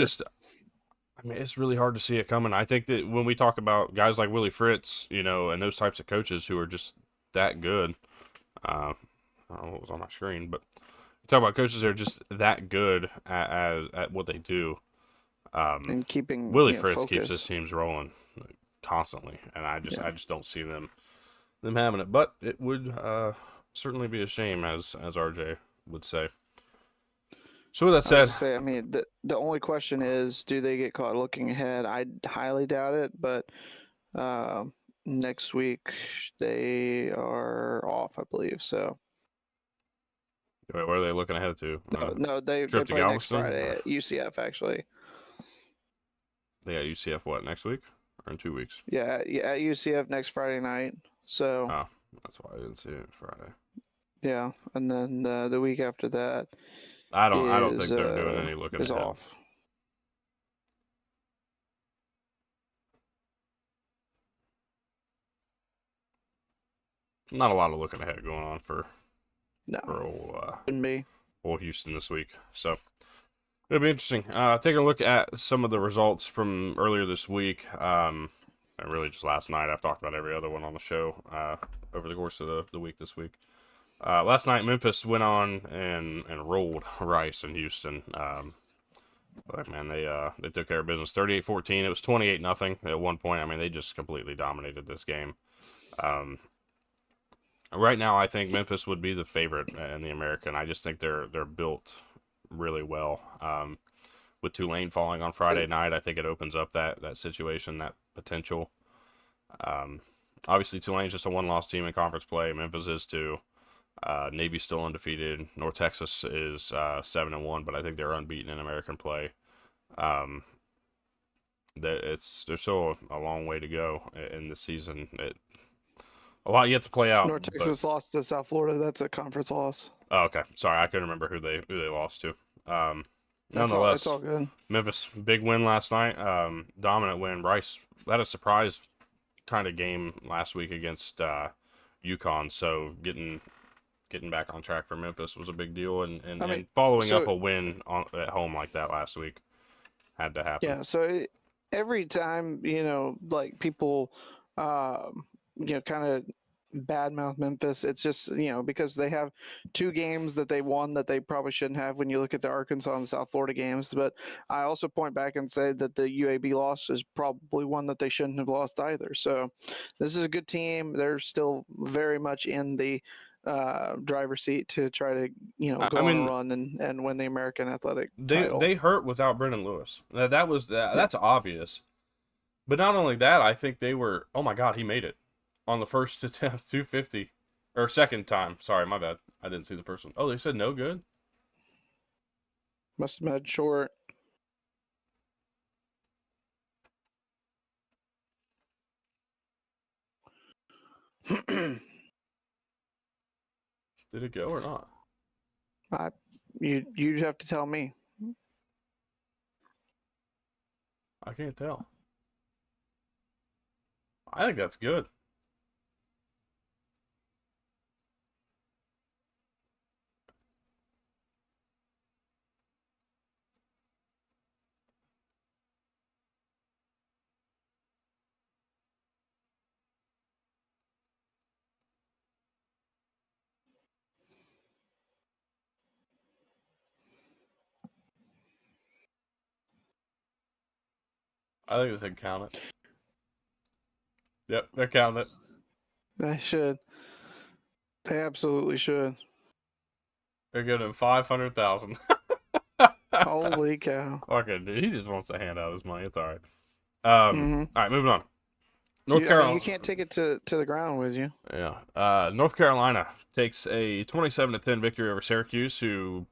mean, it's really hard to see it coming. I think that when we talk about guys like Willie Fritz, and those types of coaches who are just that good, I don't know what was on my screen, but talk about coaches that are just that good at what they do. And keeping Willie Fritz focus. keeps his teams rolling constantly, and I just don't see them having it. But it would certainly be a shame, as RJ would say. So with that said, I mean, the only question is, do they get caught looking ahead? I highly doubt it, but next week they are off, I believe. So. Wait, where are they looking ahead to? No, they play next Friday at UCF, actually. They got UCF what, next week? Or in 2 weeks? Yeah, at UCF next Friday night. So. Oh, that's why I didn't see it Friday. Yeah, and then the week after that. I don't think they're doing any looking ahead. Off. Not a lot of looking ahead going on for me. Old Houston this week. So it'll be interesting. Take a look at some of the results from earlier this week. And really just last night. I've talked about every other one on the show over the course of the week this week. Last night, Memphis went on and rolled Rice in Houston. But man, they took care of business. 38-14. It was 28-0 at one point. I mean, they just completely dominated this game. Right now, I think Memphis would be the favorite in the American. I just think they're built really well. With Tulane falling on Friday night, I think it opens up that situation, that potential. Obviously, Tulane's just a one-loss team in conference play. Memphis is too. Navy's still undefeated. North Texas is 7-1, but I think they're unbeaten in American play. There's still a long way to go in the season. a lot yet to play out. North But Texas lost to South Florida. That's a conference loss. oh, okay, sorry, I couldn't remember who they lost to. It's Nonetheless, all good. Memphis big win last night. Dominant win. Rice had a surprise kind of game last week against UConn, so getting back on track for Memphis was a big deal, and following up so a win at home like that last week had to happen. yeah, so every time like people, kind of badmouth Memphis, it's just because they have two games that they won that they probably shouldn't have when you look at the Arkansas and South Florida games. But I also point back and say that the UAB loss is probably one that they shouldn't have lost either. So this is a good team. They're still very much in the driver's seat to try to I go on a mean, run and win the American Athletic title. they hurt without Brendan Lewis. That was Yeah. that's obvious. But not only that, I think they were. Oh my God, he made it on the first attempt, 250 or second time. Sorry, my bad. I didn't see the first one. Oh, they said no good. Must have been short. Did it go or not? You'd have to tell me. I can't tell. I think that's good. I think they count it. Yep, they're counting it. They should. They absolutely should. They're giving him 500,000. Holy cow! Okay, dude, he just wants to hand out his money. It's all right. Mm-hmm. All right, moving on. North Carolina. You can't take it to the ground with you. Yeah. North Carolina takes a 27-10 victory over Syracuse, who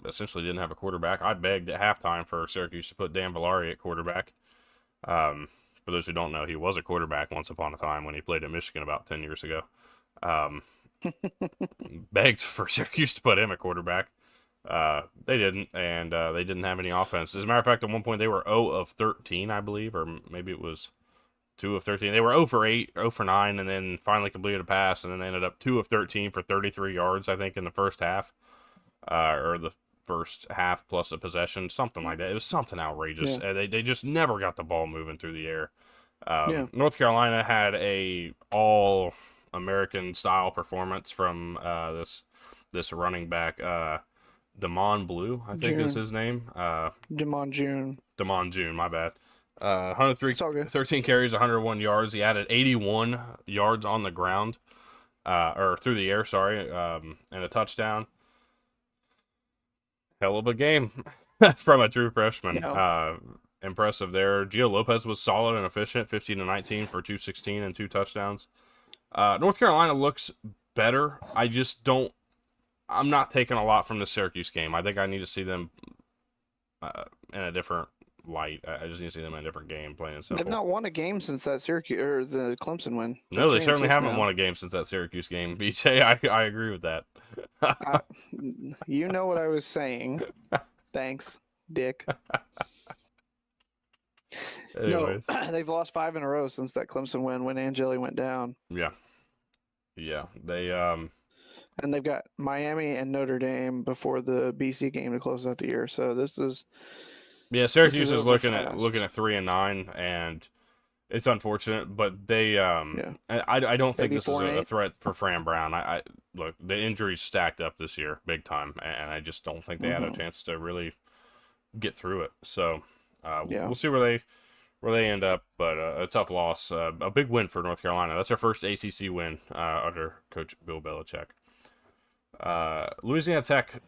essentially didn't have a quarterback. I begged at halftime for Syracuse to put Dan Villari at quarterback. For those who don't know, he was a quarterback once upon a time when he played at Michigan about 10 years ago. Begged for Syracuse to put him at quarterback. They didn't, and they didn't have any offense. As a matter of fact, at one point they were 0 of 13, I believe, or maybe it was 2 of 13. They were 0 for 8, 0 for 9, and then finally completed a pass, and then they ended up 2 of 13 for 33 yards, I think, in the first half, or the first half plus a possession, something like that. It was something outrageous. Yeah. They just never got the ball moving through the air. Yeah. North Carolina had a all American style performance from this running back, Damon Blue, I think is his name. Damon June. Damon June, my bad. 103, It's all good. 13 carries, 101 yards. He added 81 yards on the ground, or through the air, sorry, and a touchdown. Hell of a game from a true freshman. Yeah. Impressive there. Gio Lopez was solid and efficient, 15 to 19 for 216 and 2 touchdowns. North Carolina looks better. I'm not taking a lot from the Syracuse game. I think I need to see them in a different light. I just need to see them in a different game, plain and simple. They've not won a game since that Syracuse or the Clemson win. No, they certainly haven't won a game since that Syracuse game. BJ, I agree with that. You know what I was saying. Thanks, Dick. Anyways. No, they've lost 5 in a row since that Clemson win when Angeli went down. Yeah. They and they've got Miami and Notre Dame before the BC game to close out the year. So this is Syracuse is looking at 3-9, and it's unfortunate, but they I don't think this is a threat for Fran Brown. I look, the injuries stacked up this year big time, and I just don't think they had a chance to really get through it. So we'll see where they end up, but a tough loss, a big win for North Carolina. That's their first ACC win under Coach Bill Belichick. Louisiana Tech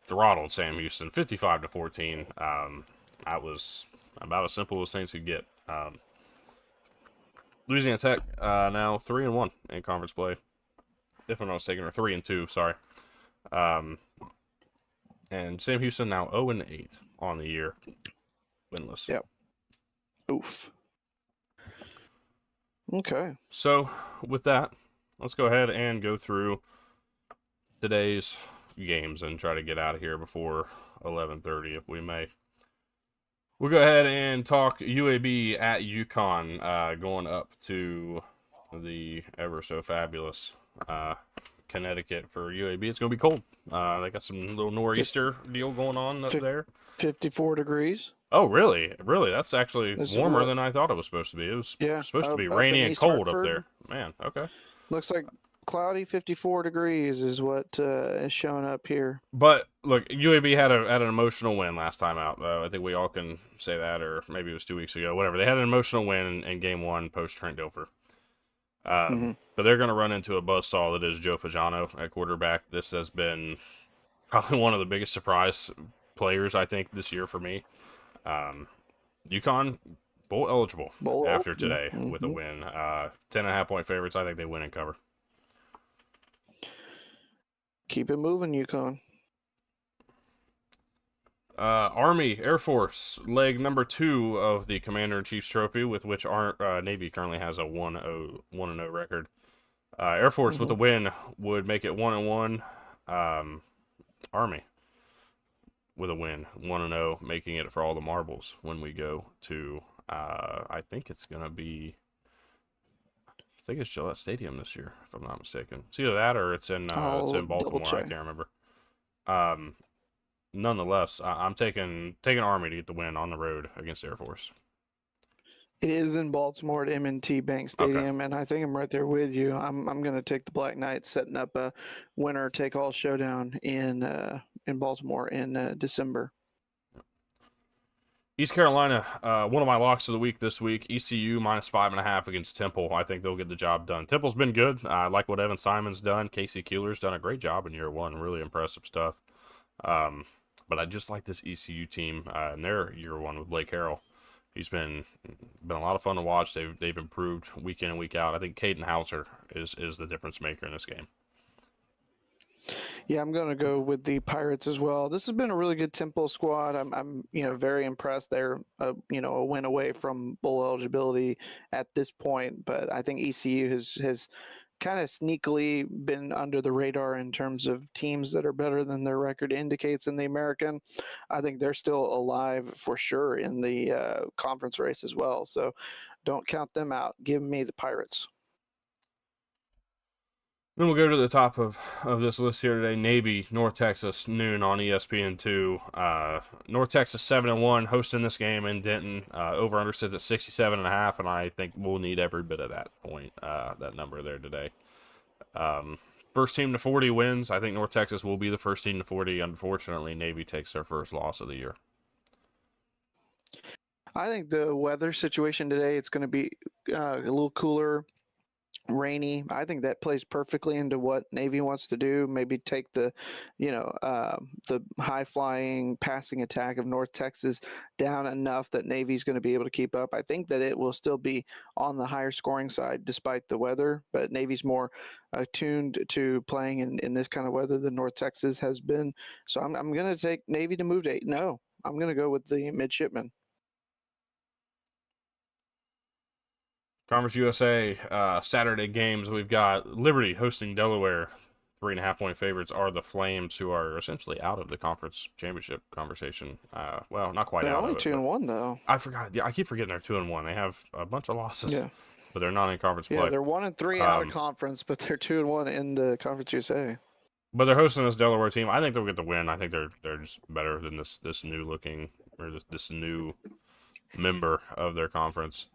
throttled Sam Houston 55-14. That was about as simple as things could get. Louisiana Tech now 3-1 in conference play, if I'm not mistaken, or 3-2. Sorry. And Sam Houston now 0-8 on the year, winless. Yep. Oof. Okay. So with that, let's go ahead and go through today's games and try to get out of here before 11:30 if we may. We'll go ahead and talk UAB at UConn, going up to the ever so fabulous Connecticut for UAB. It's going to be cold. They got some little nor'easter deal going on up there. 54 degrees. Oh, really? Really? That's actually This is warmer what? than I thought it was supposed to be. It was Yeah, supposed to be up in rainy and East cold up Hartford. there. Man, okay. Looks like cloudy 54 degrees is what is showing up here. But look, UAB had an emotional win last time out. I think we all can say that, or maybe it was 2 weeks ago. Whatever. They had an emotional win in game one post Trent Dilfer. Mm-hmm. But they're going to run into a buzzsaw that is Joe Fagiano at quarterback. This has been probably one of the biggest surprise players I think this year for me. UConn bowl eligible after today with a win. 10.5-point favorites. I think they win and cover. Keep it moving, UConn. Army Air Force leg number 2 of the Commander-in-Chief's trophy, with which Navy currently has a 1-0 record. Air Force with a win would make it 1-1. Army with a win 1-0, making it for all the marbles when we go to I think it's gonna be, I think it's Gillette Stadium this year, if I'm not mistaken. It's either that or it's in Baltimore. I can't remember. Nonetheless, I'm taking Army to get the win on the road against Air Force. It is in Baltimore at M&T Bank Stadium, and I think I'm right there with you. I'm going to take the Black Knights, setting up a winner-take-all showdown in Baltimore in December. East Carolina, one of my locks of the week this week. ECU -5.5 against Temple. I think they'll get the job done. Temple's been good. I like what Evan Simon's done. Casey Keeler's done a great job in year one. Really impressive stuff. But I just like this ECU team in their year one with Blake Harrell. He's been a lot of fun to watch. They've improved week in and week out. I think Caden Hauser is the difference maker in this game. Yeah, I'm going to go with the Pirates as well. This has been a really good Temple squad. I'm very impressed. They're a win away from bowl eligibility at this point, but I think ECU has kind of sneakily been under the radar in terms of teams that are better than their record indicates in the American. I think they're still alive for sure in the conference race as well. So don't count them out. Give me the Pirates. Then we'll go to the top of this list here today. Navy, North Texas, noon on ESPN2. North Texas 7-1, hosting this game in Denton. Over-under sits at 67.5, and I think we'll need every bit of that point, that number there today. First team to 40 wins. I think North Texas will be the first team to 40. Unfortunately, Navy takes their first loss of the year. I think the weather situation today, it's going to be a little cooler, rainy. I think that plays perfectly into what Navy wants to do. Maybe take the high flying passing attack of North Texas down enough that Navy's going to be able to keep up. I think that it will still be on the higher scoring side despite the weather, but Navy's more attuned to playing in this kind of weather than North Texas has been. So I'm going to take Navy to move to 8-0. I'm going to go with the midshipmen. Conference USA Saturday games. We've got Liberty hosting Delaware. 3.5-point favorites are the Flames, who are essentially out of the conference championship conversation. Well, not quite They're out only of it. 2-1 though. I forgot. Yeah, I keep forgetting they're 2-1. They have a bunch of losses, but they're not in conference play. Yeah, they're 1-3 out of conference, but they're 2-1 in the Conference USA. But they're hosting this Delaware team. I think they'll get the win. I think they're just better than this new looking, or this new member of their conference.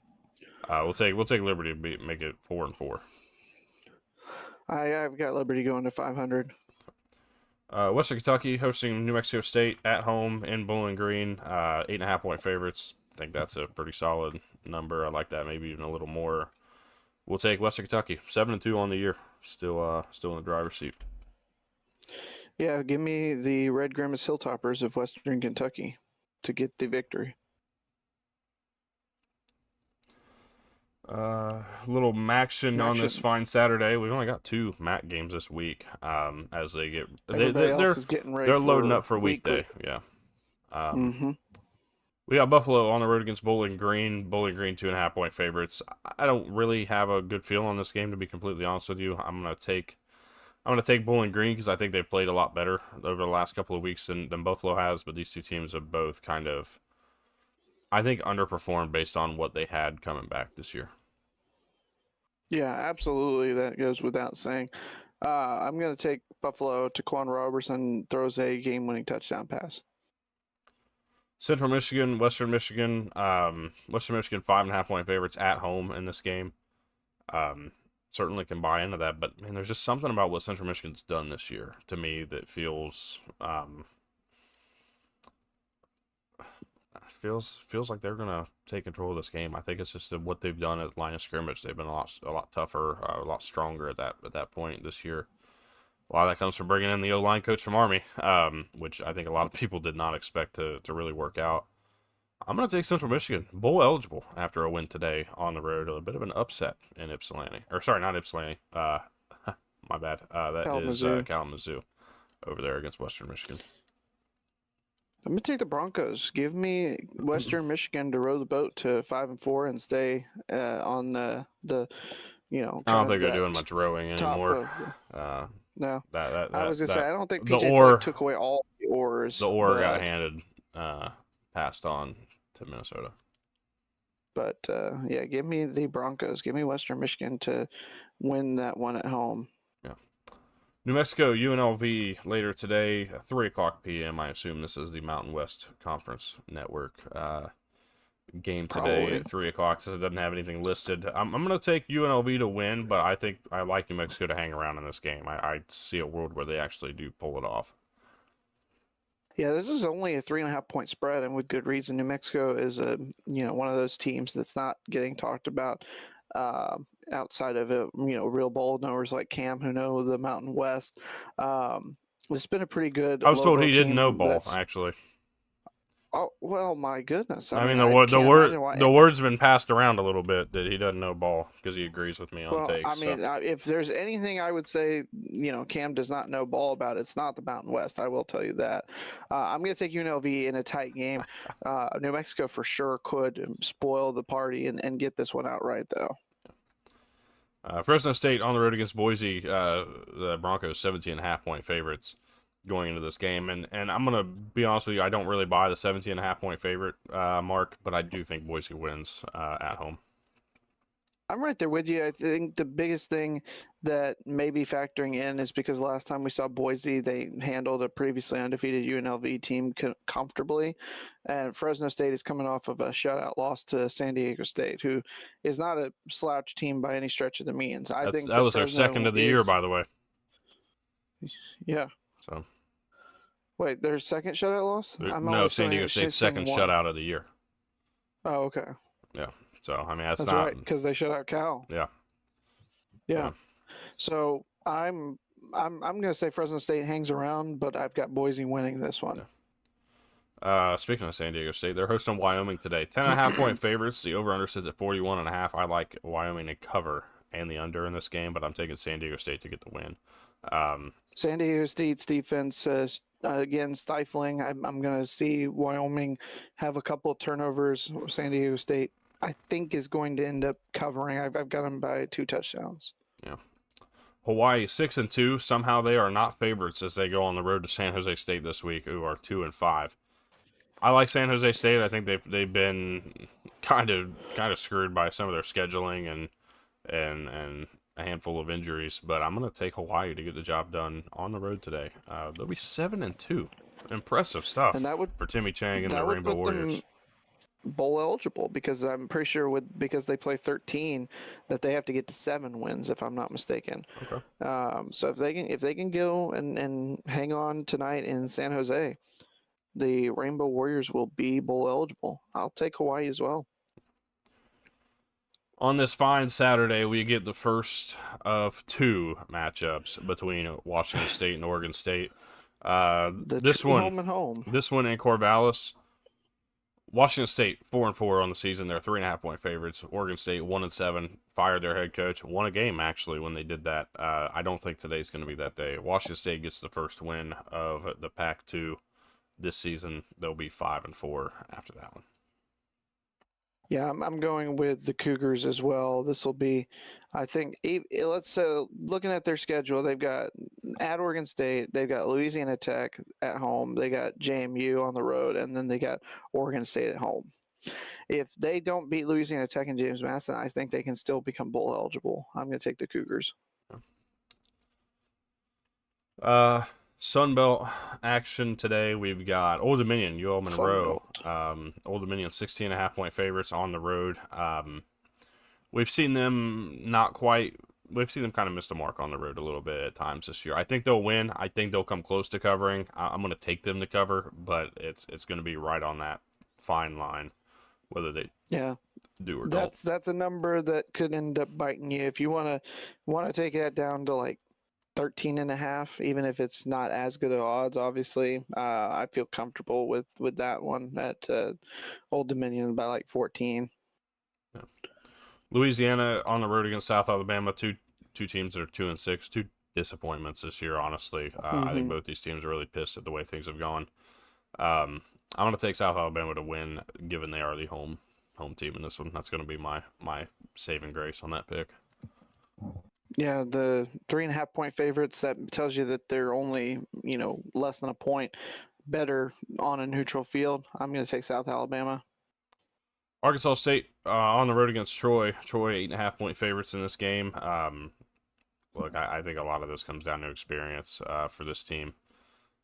We'll take Liberty to make it 4-4. I've got Liberty going to 500. Western Kentucky hosting New Mexico State at home in Bowling Green. 8.5-point favorites. I think that's a pretty solid number. I like that, maybe even a little more. We'll take Western Kentucky 7-2 on the year. Still in the driver's seat. Yeah, give me the Red Grimace Hilltoppers of Western Kentucky to get the victory. Little Maction on this fine Saturday. We've only got 2 MAC games this week. As they get, everybody else is getting ready. They're loading up for weekday. Yeah. We got Buffalo on the road against Bowling Green. Bowling Green 2.5 point favorites. I don't really have a good feel on this game, to be completely honest with you. I'm gonna take Bowling Green because I think they've played a lot better over the last couple of weeks than Buffalo has. But these two teams have both kind of, I think, underperformed based on what they had coming back this year. Yeah, absolutely. That goes without saying. I'm going to take Buffalo. Taquan Robertson throws a game-winning touchdown pass. Central Michigan, Western Michigan. Western Michigan 5.5 point favorites at home in this game. Certainly can buy into that, but man, there's just something about what Central Michigan's done this year to me that feels like they're gonna take control of this game. I think it's just that what they've done at line of scrimmage. They've been a lot tougher, a lot stronger at that point this year. A lot of that comes from bringing in the O-line coach from Army, which I think a lot of people did not expect to really work out. I'm going to take Central Michigan, bowl eligible after a win today on the road. A bit of an upset in Ypsilanti. Or, sorry, not Ypsilanti. My bad. That is Kalamazoo over there against Western Michigan. I'm going to take the Broncos. Give me Western Michigan to row the boat to 5-4 and stay on the I don't think they're doing much rowing anymore. No. I was going to say, I don't think the PJ oar took away all the oars. The oar got handed, passed on to Minnesota. But, yeah, give me the Broncos. Give me Western Michigan to win that one at home. Yeah. New Mexico, UNLV later today, 3 o'clock p.m. I assume this is the Mountain West Conference Network game today Probably. at 3 o'clock, so it doesn't have anything listed. I'm going to take UNLV to win, but I think I like New Mexico to hang around in this game. I see a world where they actually do pull it off. Yeah, this is only a 3.5 point spread, and with good reason. New Mexico is one of those teams that's not getting talked about outside of it. Real bowl knowers like Cam who know the Mountain West. It's been a pretty good. I was told logo he didn't team know ball, actually. Oh well, my goodness! I mean, the word's been passed around a little bit that he doesn't know ball because he agrees with me on takes. I mean, if there's anything I would say, Cam does not know ball about, it's not the Mountain West. I will tell you that. I'm going to take UNLV in a tight game. New Mexico for sure could spoil the party and get this one outright, though. Fresno State on the road against Boise. The Broncos 17.5 point favorites going into this game, and I'm gonna be honest with you, I don't really buy the 17.5 point favorite mark, but I do think Boise wins at home. I'm right there with you. I think the biggest thing that may be factoring in is because last time we saw Boise, they handled a previously undefeated UNLV team comfortably, and Fresno State is coming off of a shutout loss to San Diego State, who is not a slouch team by any stretch of the means. I think that was their second of the year, by the way. Yeah. So. Wait, their second shutout loss? No, San Diego State's second shutout of the year. Oh, okay. Yeah. So I mean that's not right because they shut out Cal. Yeah. So I'm gonna say Fresno State hangs around, but I've got Boise winning this one. Yeah. Speaking of San Diego State, they're hosting Wyoming today. 10.5 point favorites. The over/under sits at 41.5. I like Wyoming to cover and the under in this game, but I'm taking San Diego State to get the win. San Diego State's defense again stifling. I'm going to see Wyoming have a couple of turnovers. San Diego State, I think, is going to end up covering. I've got them by 2 touchdowns. Yeah. Hawaii 6-2. Somehow they are not favorites as they go on the road to San Jose State this week, who are 2-5. I like San Jose State. I think they've been kind of screwed by some of their scheduling and a handful of injuries, but I'm going to take Hawaii to get the job done on the road today. They'll be 7-2. Impressive stuff and that would, for Timmy Chang and the Rainbow Warriors. Bowl eligible because I'm pretty sure because they play 13 that they have to get to 7 wins if I'm not mistaken. Okay. So if they can go and hang on tonight in San Jose, the Rainbow Warriors will be bowl eligible. I'll take Hawaii as well. On this fine Saturday, we get the first of 2 matchups between Washington State and Oregon State. This one home and home. This one in Corvallis. Washington State 4-4 on the season. They're 3.5 point favorites. Oregon State 1-7. Fired their head coach. Won a game actually when they did that. I don't think today's going to be that day. Washington State gets the first win of the Pac-2 this season. They'll be 5-4 after that one. Yeah, I'm going with the Cougars as well. This will be, I think, let's looking at their schedule, they've got at Oregon State, they've got Louisiana Tech at home, they got JMU on the road, and then they got Oregon State at home. If they don't beat Louisiana Tech and James Madison, I think they can still become bowl eligible. I'm going to take the Cougars. Sun Belt action today. We've got Old Dominion, UL Fun Monroe. Belt. Old Dominion 16.5-point favorites on the road. We've seen them not quite. We've seen them kind of miss the mark on the road a little bit at times this year. I think they'll win. I think they'll come close to covering. I'm going to take them to cover, but it's going to be right on that fine line, whether they do or don't. That's a number that could end up biting you if you want to take that down to like 13.5, even if it's not as good of odds. Obviously, I feel comfortable with that one at Old Dominion by like 14. Yeah. Louisiana on the road against South Alabama. Two teams that are 2-6. Two disappointments this year, honestly. I think both these teams are really pissed at the way things have gone. I'm going to take South Alabama to win, given they are the home team in this one. That's going to be my saving grace on that pick. Yeah, the 3.5-point favorites, that tells you that they're only, less than a point better on a neutral field. I'm going to take South Alabama. Arkansas State on the road against Troy. Troy 8.5-point favorites in this game. Look, I think a lot of this comes down to experience for this team.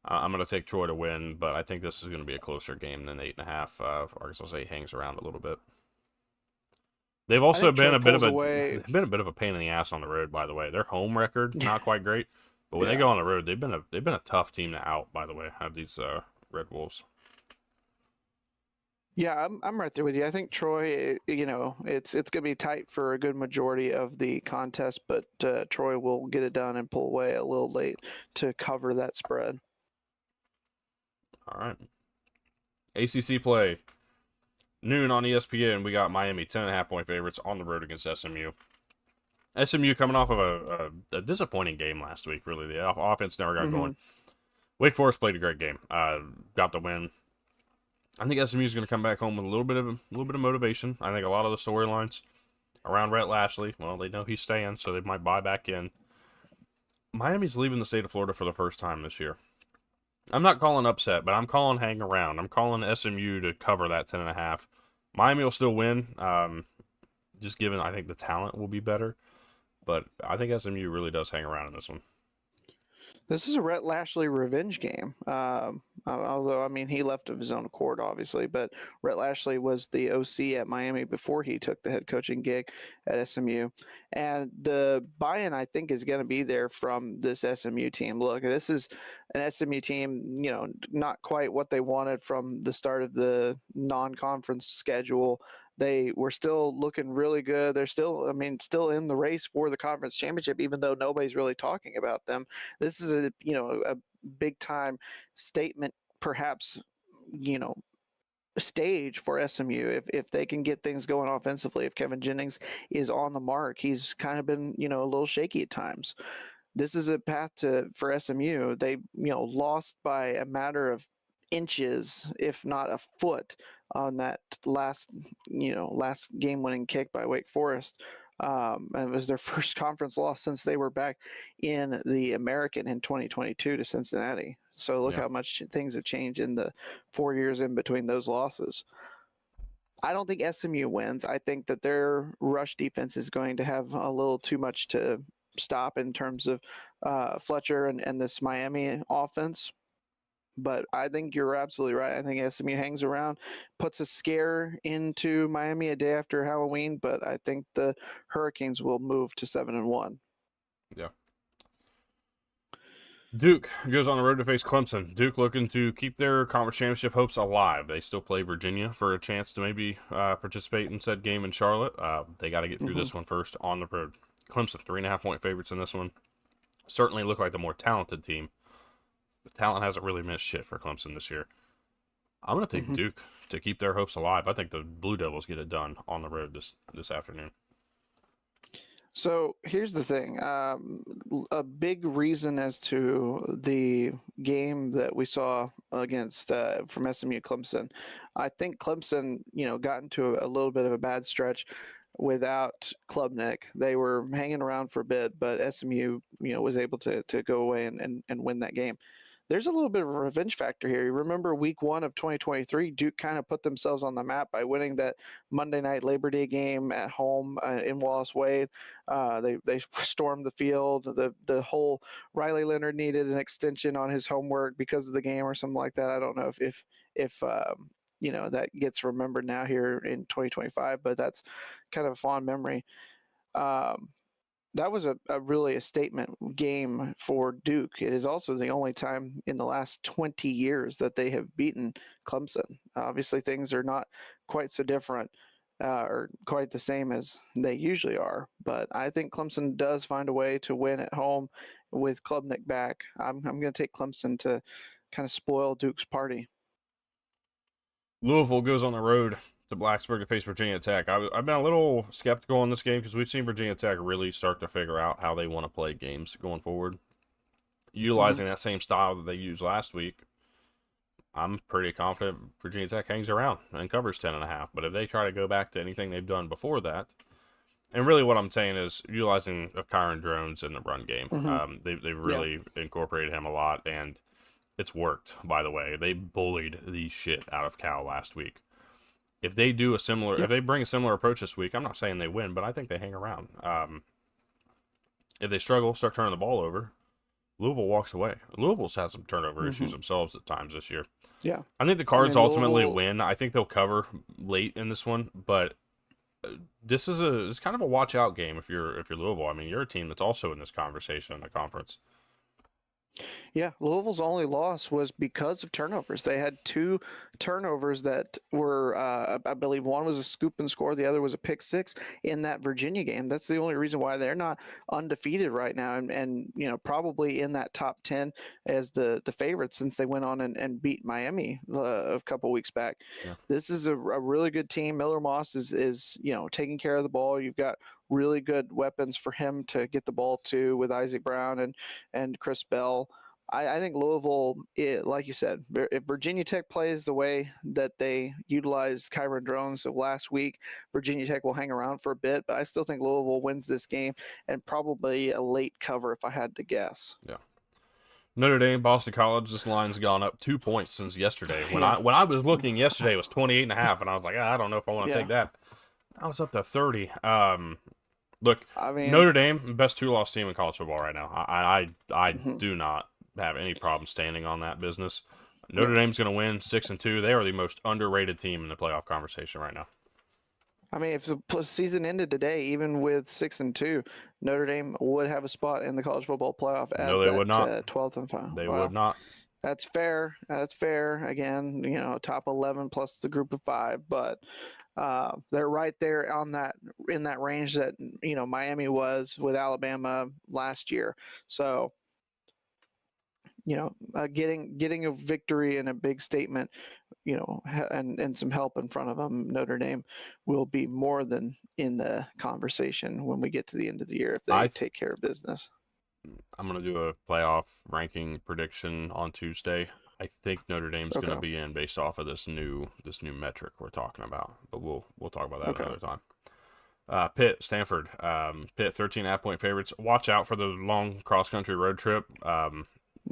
I'm going to take Troy to win, but I think this is going to be a closer game than 8.5. Arkansas State hangs around a little bit. They've also been a bit of a pain in the ass on the road, by the way. Their home record not quite great, but when they go on the road, they've been a tough team to out. By the way, have these Red Wolves. Yeah, I'm right there with you. I think Troy, it's going to be tight for a good majority of the contest, but Troy will get it done and pull away a little late to cover that spread. All right. ACC play. Noon on ESPN, we got Miami 10.5-point favorites on the road against SMU. SMU coming off of a disappointing game last week, really. The offense never got going. Wake Forest played a great game. Got the win. I think SMU is going to come back home with a little bit of motivation. I think a lot of the storylines around Rhett Lashley, well, they know he's staying, so they might buy back in. Miami's leaving the state of Florida for the first time this year. I'm not calling upset, but I'm calling hang around. I'm calling SMU to cover that 10.5. Miami will still win, just given I think the talent will be better. But I think SMU really does hang around in this one. This is a Rhett Lashley revenge game. Although, he left of his own accord, obviously, but Rhett Lashley was the OC at Miami before he took the head coaching gig at SMU. And the buy-in, I think, is going to be there from this SMU team. Look, this is an SMU team, not quite what they wanted from the start of the non-conference schedule. They were still looking really good. They're still in the race for the conference championship, even though nobody's really talking about them. This is a big time statement, perhaps, stage for SMU if they can get things going offensively. If Kevin Jennings is on the mark, he's kind of been, a little shaky at times. This is a path for SMU. They, lost by a matter of inches, if not a foot, on that last game-winning kick by Wake Forest. And it was their first conference loss since they were back in the American in 2022 to Cincinnati. So look how much things have changed in the 4 years in between those losses. I don't think SMU wins. I think that their rush defense is going to have a little too much to stop in terms of Fletcher and this Miami offense. But I think you're absolutely right. I think SMU hangs around, puts a scare into Miami a day after Halloween, but I think the Hurricanes will move to 7-1. Yeah. Duke goes on the road to face Clemson. Duke looking to keep their conference championship hopes alive. They still play Virginia for a chance to maybe participate in said game in Charlotte. They got to get through this one first on the road. Clemson, 3.5-point favorites in this one. Certainly look like the more talented team. The talent hasn't really missed shit for Clemson this year. I'm going to take Duke to keep their hopes alive. I think the Blue Devils get it done on the road this afternoon. So here's the thing. A big reason as to the game that we saw against from SMU Clemson, I think Clemson, got into a little bit of a bad stretch without Klubnik. They were hanging around for a bit, but SMU, was able to go away and win that game. There's a little bit of a revenge factor here. You remember week 1 of 2023, Duke kind of put themselves on the map by winning that Monday night Labor Day game at home in Wallace Wade. They stormed the field. The whole Riley Leonard needed an extension on his homework because of the game or something like that. I don't know if that gets remembered now here in 2025, but that's kind of a fond memory. That was really a statement game for Duke. It is also the only time in the last 20 years that they have beaten Clemson. Obviously, things are not quite so different or quite the same as they usually are, but I think Clemson does find a way to win at home with Klubnik back. I'm going to take Clemson to kind of spoil Duke's party. Louisville goes on the road to Blacksburg to face Virginia Tech. I've been a little skeptical on this game because we've seen Virginia Tech really start to figure out how they want to play games going forward. Utilizing that same style that they used last week, I'm pretty confident Virginia Tech hangs around and covers 10.5. But if they try to go back to anything they've done before that, and really what I'm saying is utilizing of Kyron Drones in the run game, they've really incorporated him a lot, and it's worked, by the way. They bullied the shit out of Cal last week. If they do a similar, if they bring a similar approach this week, I'm not saying they win, but I think they hang around. If they struggle, start turning the ball over, Louisville walks away. Louisville's had some turnover issues themselves at times this year. Yeah, I think the Cards ultimately win. I think they'll cover late in this one, but this is it's kind of a watch out game if you're Louisville. I mean, you're a team that's also in this conversation in the conference. Yeah, Louisville's only loss was because of turnovers. They had 2 turnovers that were, I believe, one was a scoop and score, the other was a pick six in that Virginia game. That's the only reason why they're not undefeated right now, and probably in that top 10 as the favorites since they went on and beat Miami a couple weeks back. Yeah. This is a really good team. Miller Moss is taking care of the ball. You've got really good weapons for him to get the ball to with Isaac Brown and Chris Bell. I think Louisville, like you said, if Virginia Tech plays the way that they utilized Kyron Drones last week, Virginia Tech will hang around for a bit, but I still think Louisville wins this game and probably a late cover if I had to guess. Yeah. Notre Dame, Boston College, this line's gone up 2 points since yesterday. When I was looking yesterday, it was 28.5, and I was like, I don't know if I want to take that. I was up to 30. Look, I mean, Notre Dame, best 2-loss team in college football right now. I do not have any problem standing on that business. Notre Dame's going to win 6-2. They are the most underrated team in the playoff conversation right now. I mean, if the season ended today, even with 6-2, Notre Dame would have a spot in the college football playoff as no, they would not. 12th and final. They would not. That's fair. That's fair. Again, top 11 plus the group of 5, but they're right there in that range that Miami was with Alabama last year. So getting a victory and a big statement, and some help in front of them, Notre Dame will be more than in the conversation when we get to the end of the year if they take care of business. I'm going to do a playoff ranking prediction on Tuesday. I think Notre Dame's going to be in based off of this new metric we're talking about, but we'll talk about that another time. Pitt, Stanford. Pitt 13.5-point favorites. Watch out for the long cross-country road trip.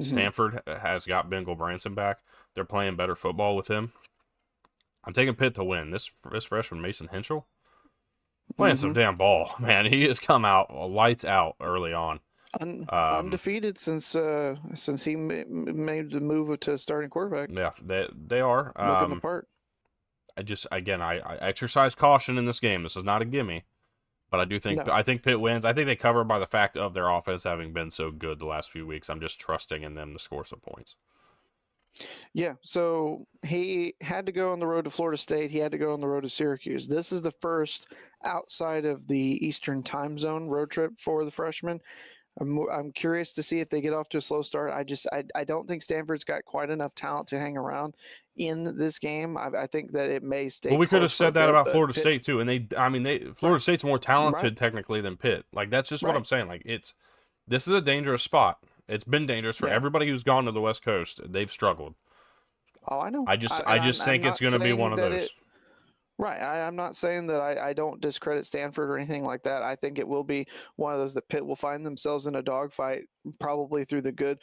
Stanford has got Bengal Branson back. They're playing better football with him. I'm taking Pitt to win. This freshman, Mason Henschel, playing some damn ball, man. He has come out lights out early on. Undefeated since he made the move to starting quarterback. Yeah, they are. Looking the part. I exercise caution in this game. This is not a gimme. But I think Pitt wins. I think they cover by the fact of their offense having been so good the last few weeks. I'm just trusting in them to score some points. Yeah, so he had to go on the road to Florida State. He had to go on the road to Syracuse. This is the first outside of the Eastern time zone road trip for the freshman. I'm curious to see if they get off to a slow start. I don't think Stanford's got quite enough talent to hang around in this game. I think that it may stay Well, we could close have for a said that bit, about but Florida Pitt, State too, and Florida State's more right, talented technically than Pitt. Like that's just what I'm right, saying. Like this is a dangerous spot. It's been dangerous for yeah. everybody who's gone to the West Coast. They've struggled. Oh, I know. I And just I'm think it's not going to be one saying of that those. it. Right. I'm not saying that I don't discredit Stanford or anything like that. I think it will be one of those that Pitt will find themselves in a dogfight probably through the good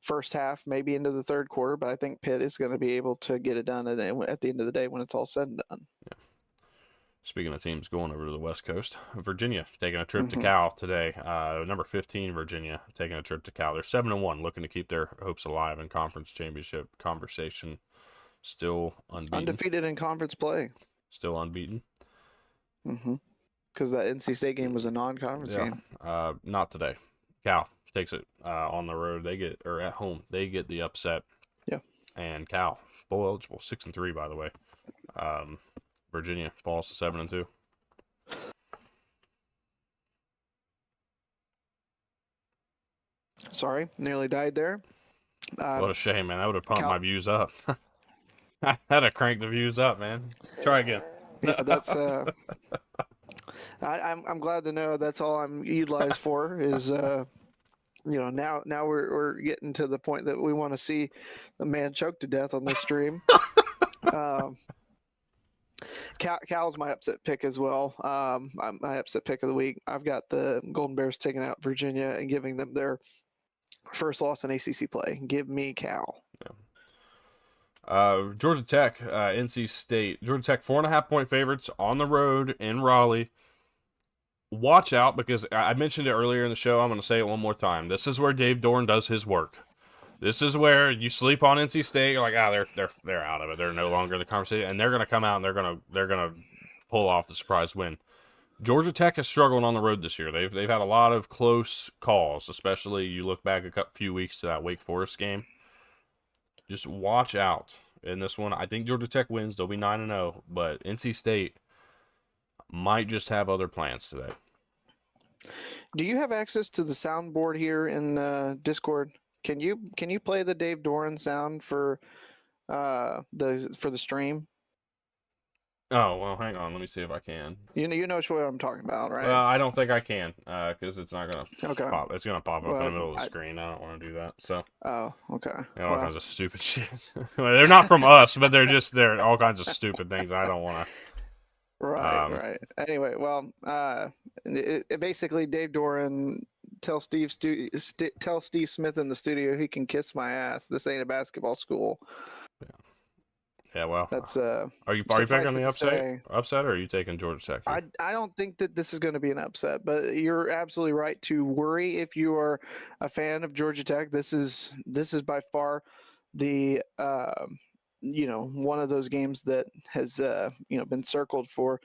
first half, maybe into the third quarter. But I think Pitt is going to be able to get it done at the end of the day when it's all said and done. Speaking of teams going over to the West Coast, Virginia taking a trip to Mm-hmm. Cal today. Number 15, Virginia taking a trip to Cal. They're 7-1, looking to keep their hopes alive in conference championship conversation. Still unbeaten. Undefeated in conference play. Still unbeaten. Mm-hmm. Because that NC State game was a non-conference game. Not today. Cal takes it on the road. At home. They get the upset. Yeah. And Cal, bowl eligible, 6-3 by the way. Virginia falls to 7-2. Sorry, nearly died there. What a shame, man. I would have pumped Cal- my views up. I had to crank the views up, man. Try again. Yeah, that's. I'm glad to know that's all I'm utilized for is now we're getting to the point that we want to see the man choked to death on this stream. Cal's my upset pick as well. My upset pick of the week. I've got the Golden Bears taking out Virginia and giving them their first loss in ACC play. Give me Cal. Georgia Tech, NC State. Georgia Tech 4.5-point favorites on the road in Raleigh. Watch out because I mentioned it earlier in the show. I'm going to say it one more time. This is where Dave Doran does his work. This is where you sleep on NC State. You're like, they're out of it. They're no longer in the conversation, and they're going to come out and they're gonna pull off the surprise win. Georgia Tech has struggled on the road this year. They've had a lot of close calls, especially you look back a few weeks to that Wake Forest game. Just watch out in this one. I think Georgia Tech wins. They'll be 9-0, but NC State might just have other plans today. Do you have access to the soundboard here in Discord? Can you play the Dave Doran sound for the stream? Oh, well, hang on. Let me see if I can. You know what I'm talking about, right? I don't think I can because it's not going to Okay. pop. It's going to pop up in Well, the middle of the screen. I don't want to do that. So, Oh, okay. all Well, kinds of stupid shit. They're not from us, but they're all kinds of stupid things I don't want to. right. Anyway, well, basically Dave Doran tell Steve Smith in the studio he can kiss my ass. This ain't a basketball school. Yeah, well, That's are you suffice picking it the to say, upset, or are you taking Georgia Tech here? I don't think that this is going to be an upset, but you're absolutely right to worry if you are a fan of Georgia Tech. This is by far the one of those games that has been circled for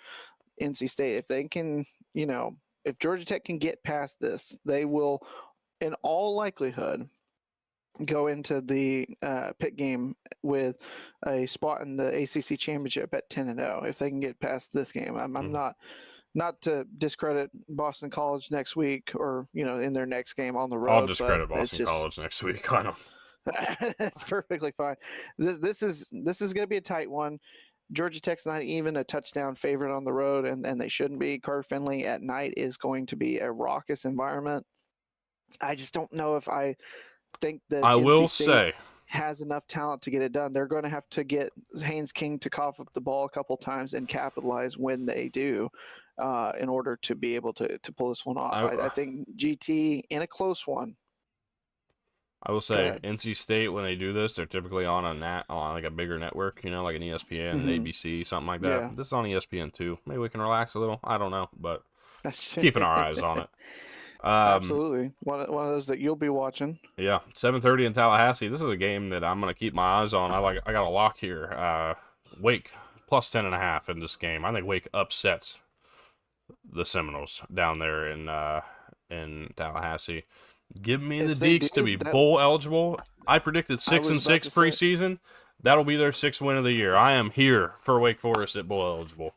NC State. If they can, if Georgia Tech can get past this, they will, in all likelihood, go into the Pitt game with a spot in the ACC championship at 10-0. If they can get past this game, I'm not to discredit Boston College next week or in their next game on the road. I'll discredit Boston College next week. I know. It's perfectly fine. This is going to be a tight one. Georgia Tech's not even a touchdown favorite on the road, and they shouldn't be. Carter Finley at night is going to be a raucous environment. I just don't know if I think that I NC will State say has enough talent to get it done. They're going to have to get Haynes King to cough up the ball a couple times and capitalize when they do in order to be able to pull this one off. I think GT in a close one. I will say NC State, when they do this, they're typically on like a bigger network, like an ESPN, an ABC, something like that. Yeah. This is on ESPN too. Maybe we can relax a little. I don't know, but keeping our eyes on it. Absolutely, one of those that you'll be watching. Yeah, 7:30 in Tallahassee. This is a game that I'm gonna keep my eyes on. I got a lock here. Wake plus 10.5 in this game. I think Wake upsets the Seminoles down there in Tallahassee. Give me the Deeks to be bowl eligible. I predicted 6-6 preseason. That'll be their 6th win of the year. I am here for Wake Forest at bowl eligible.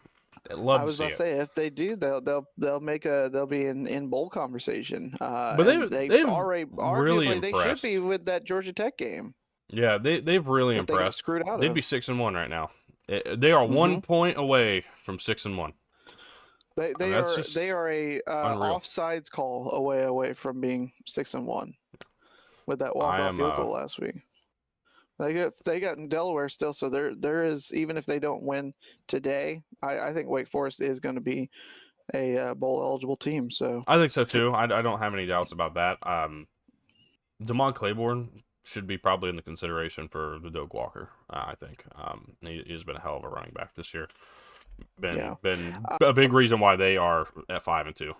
Love I to was see about to it. say if they do, they'll be in bowl conversation. But And they they've already really arguably they should be impressed. with that Georgia Tech game Yeah, they've really that they got impressed. screwed out They'd be of. 6-1 right now. They are Hmm 1 point away from 6-1. They I mean, they that's are just they are a unreal. offsides call away from being 6-1 with that walk I off am. field goal last week. They got in Delaware still, so there is, even if they don't win today, I think Wake Forest is going to be a bowl eligible team. So I think so too. I don't have any doubts about that. Damon Claiborne should be probably in the consideration for the Doak Walker. I think he's been a hell of a running back this year. yeah, Been uh, a big reason why they are at 5-2.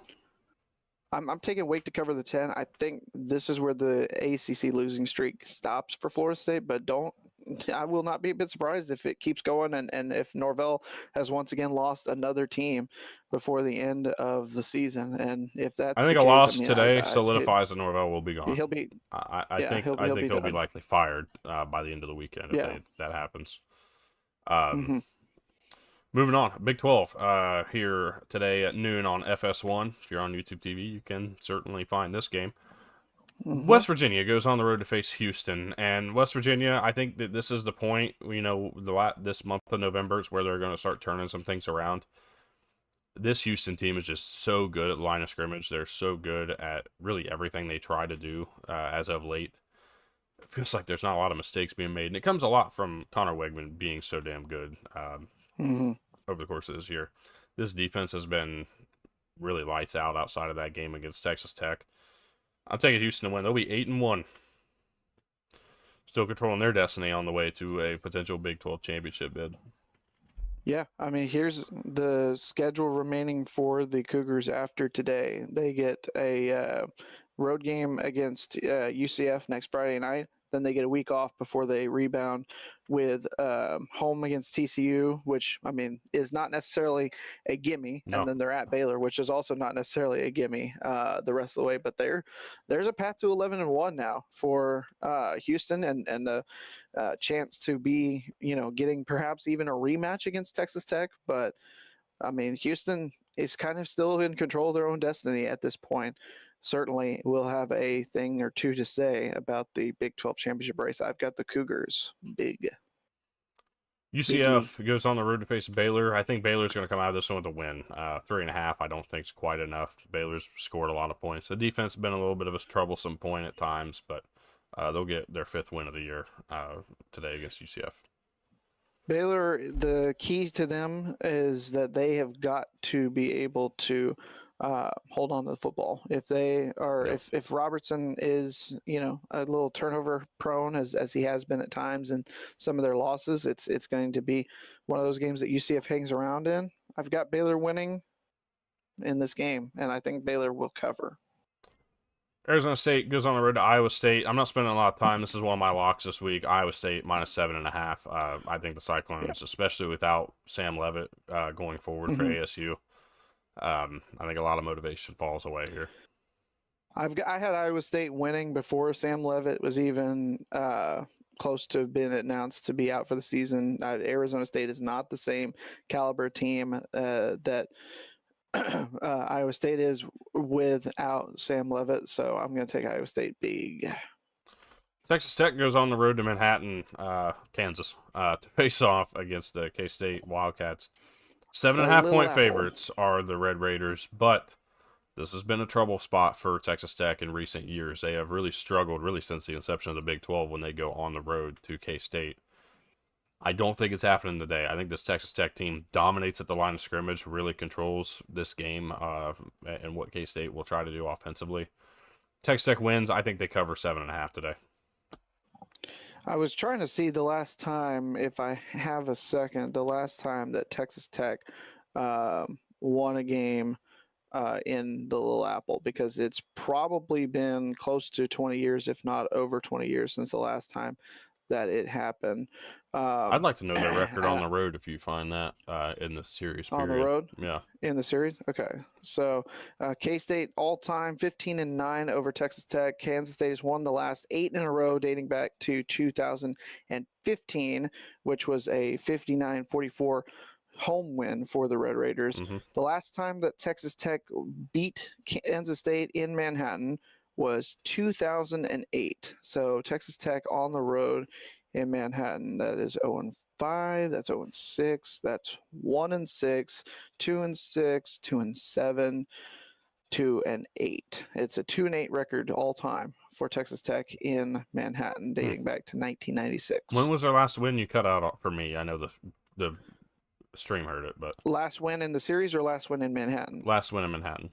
I'm taking Wake to cover the 10. I think this is where the ACC losing streak stops for Florida State, but I will not be a bit surprised if it keeps going and if Norvell has once again lost another team before the end of the season. And if I that's the think a case, I loss mean, today solidifies that Norvell will be gone. he'll be, I yeah, think he'll be he'll be done. likely fired by the end of the weekend if Yeah. that happens. Um, hmm Moving on, Big 12 here today at noon on FS1. If you're on YouTube TV, you can certainly find this game. hmm West Virginia goes on the road to face Houston, and West Virginia, I think that this is the point. This month of November is where they're going to start turning some things around. This Houston team is just so good at line of scrimmage. They're so good at really everything they try to do as of late. It feels like there's not a lot of mistakes being made, and it comes a lot from Connor Wegman being so damn good hmm over the course of this year. This defense has been really lights out outside of that game against Texas Tech. I'm taking Houston to win. They'll be 8-1. Still controlling their destiny on the way to a potential Big 12 championship bid. Yeah, I mean, here's the schedule remaining for the Cougars after today. They get a road game against UCF next Friday night. Then they get a week off before they rebound with home against TCU, which, I mean, is not necessarily a gimme. And No, then they're at Baylor, which is also not necessarily a gimme the rest of the way. But there's a path to 11-1 now for Houston and the chance to be, getting perhaps even a rematch against Texas Tech. But I mean, Houston is kind of still in control of their own destiny at this point. Certainly, we'll have a thing or two to say about the Big 12 championship race. I've got the Cougars bigly. UCF goes on the road to face Baylor. I think Baylor's going to come out of this one with a win. 3.5, I don't think is quite enough. Baylor's scored a lot of points. The defense has been a little bit of a troublesome point at times, but they'll get their 5th win of the year today against UCF. Baylor, the key to them is that they have got to be able to hold on to the football. If they are, Yeah. if Robertson is, a little turnover prone as he has been at times in some of their losses, it's going to be one of those games that UCF hangs around in. I've got Baylor winning in this game, and I think Baylor will cover. Arizona State goes on the road to Iowa State. I'm not spending a lot of time. This is one of my locks this week. Iowa State -7.5. I think the Cyclones, especially without Sam Levitt going forward for ASU, I think a lot of motivation falls away here. I had Iowa State winning before Sam Levitt was even close to being announced to be out for the season. Arizona State is not the same caliber team that Iowa State is without Sam Levitt, so I'm going to take Iowa State big. Texas Tech goes on the road to Manhattan, Kansas, to face off against the K-State Wildcats. 7.5-point favorites are the Red Raiders, but this has been a trouble spot for Texas Tech in recent years. They have really struggled, really since the inception of the Big 12 when they go on the road to K-State. I don't think it's happening today. I think this Texas Tech team dominates at the line of scrimmage, really controls this game and what K-State will try to do offensively. Texas Tech wins. I think they cover 7.5 today. I was trying to see the last time, if I have a second, the last time that Texas Tech won a game in the Little Apple, because it's probably been close to 20 years, if not over 20 years, since the last time that it happened. I'd like to know their record on the road if you find that in the series period. On the road? Yeah. In the series? Okay. So K-State all-time 15-9 over Texas Tech. Kansas State has won the last 8 in a row dating back to 2015, which was a 59-44 home win for the Red Raiders. Mm-hmm. The last time that Texas Tech beat Kansas State in Manhattan was 2008. So Texas Tech on the road in Manhattan. That is 0-5. That's 0-6. That's 1-6, 2-6, 2-7, 2-8. It's a 2-8 record all time for Texas Tech in Manhattan, dating back to 1996. When was their last win? You cut out for me. I know the stream heard it, but Last win in the series or last win in Manhattan? last win in Manhattan.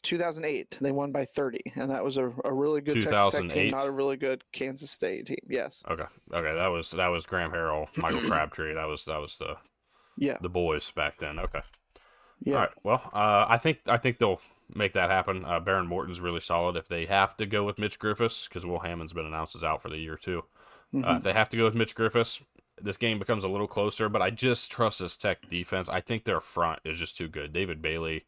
2008. They won by 30, and that was a really good Texas Tech team, 2008? not a really good Kansas State team. Yes. Okay. That was Graham Harrell, Michael Crabtree. That was the boys back then. Okay. Yeah. All right. Well, I think they'll make that happen. Baron Morton's really solid. If they have to go with Mitch Griffiths, because Will Hammond's been announced as out for the year too. If they have to go with Mitch Griffiths, this game becomes a little closer. But I just trust this Tech defense. I think their front is just too good. David Bailey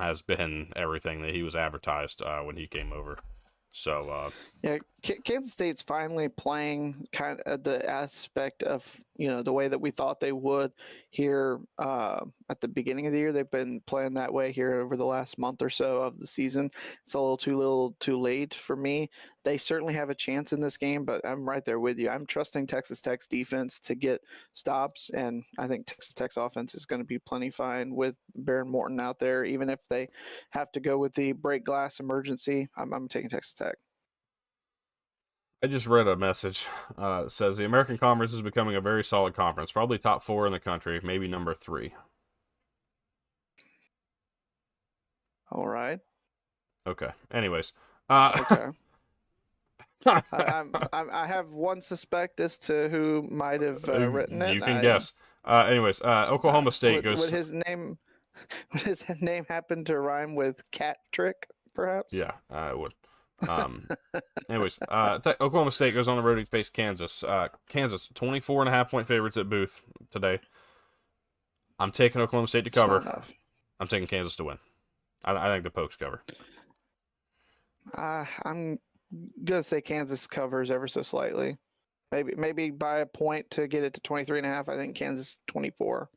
has been everything that he was advertised when he came over. So yeah, Kansas State's finally playing kind of the aspect of the way that we thought they would here at the beginning of the year. They've been playing that way here over the last month or so of the season. It's a little too late for me. They certainly have a chance in this game, but I'm right there with you. I'm trusting Texas Tech's defense to get stops, and I think Texas Tech's offense is going to be plenty fine with Baron Morton out there. Even if they have to go with the break glass emergency, I'm taking Texas Tech. I just read a message. It says the American Conference is becoming a very solid conference, probably top 4 in the country, maybe number 3. All right. Okay. Anyways. Okay. I have one suspect as to who might have written it. You can guess. Anyways, Oklahoma State goes. Would his name happen to rhyme with cat trick, perhaps? Yeah, it would. Anyways, Oklahoma State goes on the road to face Kansas. Kansas 24.5 point favorites at Booth today. I'm taking Oklahoma State to cover. I'm taking Kansas to win. I think the Pokes cover. I'm gonna say Kansas covers ever so slightly. Maybe by a point to get it to 23.5. I think Kansas 24.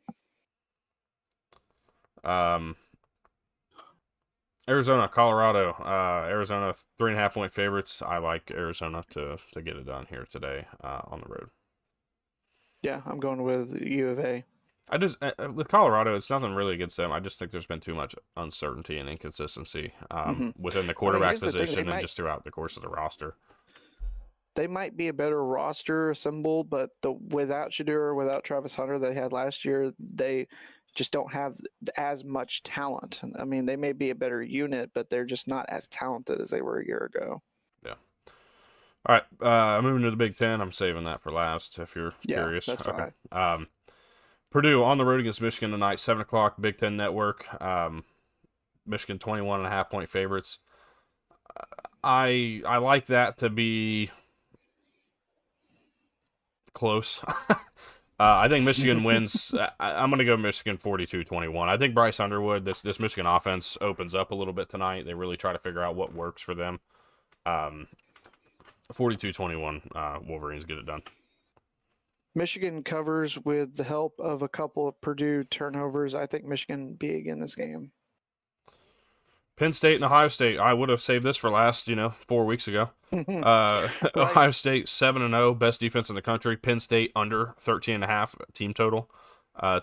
Arizona, Colorado. Arizona 3.5 point favorites. I like Arizona to get it done here today on the road. Yeah, I'm going with U of A. I just with Colorado, it's nothing really against them. I just think there's been too much uncertainty and inconsistency within the quarterback position and just throughout the course of the roster. They might be a better roster assembled, but without Shadur, without Travis Hunter they had last year, they just don't have as much talent. I mean, they may be a better unit, but they're just not as talented as they were a year ago. Yeah. All right, moving to the Big Ten. I'm saving that for last if you're curious. That's fine. Purdue on the road against Michigan tonight, 7 o'clock, Big Ten Network. Michigan 21.5 point favorites. I like that to be close. I think Michigan wins. I'm going to go Michigan 42-21. I think Bryce Underwood, this Michigan offense opens up a little bit tonight. They really try to figure out what works for them. 42-21, Wolverines get it done. Michigan covers with the help of a couple of Purdue turnovers. I think Michigan big in this game. Penn State and Ohio State. I would have saved this for last, 4 weeks ago. Right. Ohio State 7-0, best defense in the country. Penn State under 13.5 team total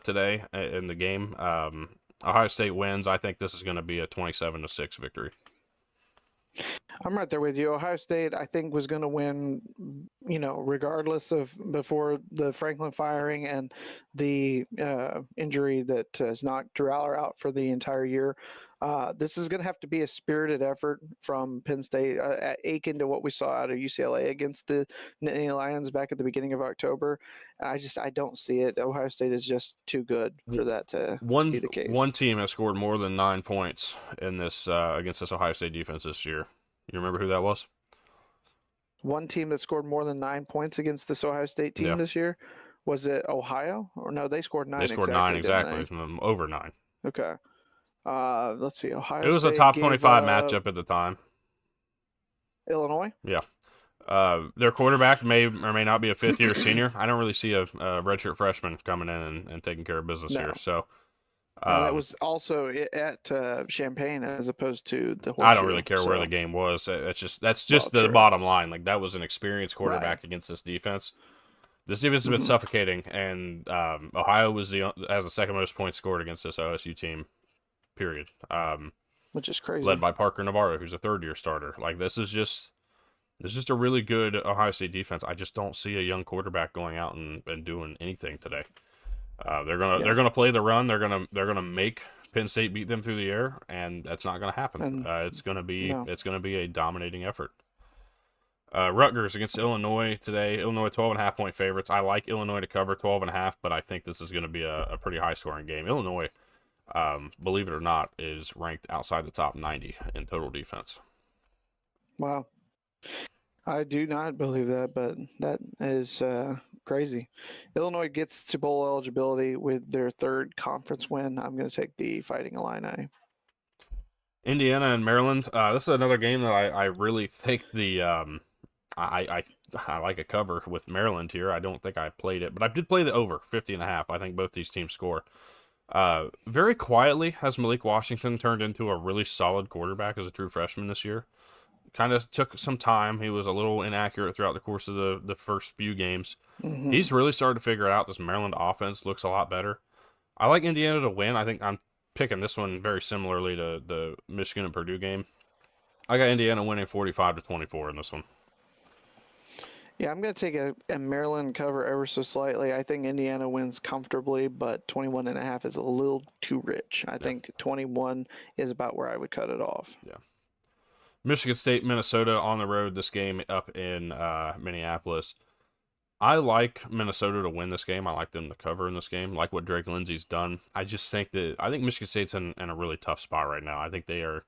today in the game. Ohio State wins. I think this is going to be a 27-6 victory. I'm right there with you. Ohio State, I think, was going to win, regardless of before the Franklin firing and the injury that has knocked Drew Aller out for the entire year. This is going to have to be a spirited effort from Penn State, akin to what we saw out of UCLA against the Nittany Lions back at the beginning of October. I don't see it. Ohio State is just too good for that to be the case. One team has scored more than 9 points in this against this Ohio State defense this year. You remember who that was? One team that scored more than 9 points against this Ohio State team this year? Was it Ohio? Or no, they scored 9 exactly. They scored 9 exactly. Over 9. Okay. Let's see. Ohio State. It was a top 25 matchup at the time. Illinois? Yeah. Their quarterback may or may not be a fifth-year senior. I don't really see a redshirt freshman coming in and taking care of business here. No. So That was also at Champaign as opposed to the I don't Horseshoe. really care where the So, game was. That's well, just the true. bottom line. Like that was an experienced Right. quarterback against this defense. This defense has been Hmm. suffocating, and Ohio has the second most points scored against this OSU team. Period. Which is Led crazy. by Parker Navarro, who's a third-year starter. Like this is just a really good Ohio State defense. I just don't see a young quarterback going out and doing anything today. They're Yeah. gonna play the run. They're gonna make Penn State beat them through the air, and that's not gonna happen. And no. It's gonna be a dominating effort. Rutgers against Illinois today. Illinois 12.5 point favorites. I like Illinois to cover 12.5, but I think this is going to be a pretty high scoring game. Illinois, believe it or not, is ranked outside the top 90 in total defense. Wow. I do not believe that, but that is crazy. Illinois gets to bowl eligibility with their third conference win. I'm going to take the Fighting Illini. Indiana and Maryland. This is another game that I really think I like a cover with Maryland here. I don't think I played it, but I did play the over 50.5. I think both these teams score. Very quietly has Malik Washington turned into a really solid quarterback as a true freshman this year. Kind of took some time. He was a little inaccurate throughout the course of the first few games. Mm-hmm. He's really started to figure it out. This Maryland offense looks a lot better. I like Indiana to win. I think I'm picking this one very similarly to the Michigan and Purdue game. I got Indiana winning 45-24 in this one. Yeah, I'm going to take a Maryland cover ever so slightly. I think Indiana wins comfortably, but 21.5 is a little too rich. I think 21 is about where I would cut it off. Yeah. Michigan State, Minnesota on the road. This game up in Minneapolis. I like Minnesota to win this game. I like them to cover in this game. Like what Drake Lindsey's done. I think Michigan State's in a really tough spot right now. I think they're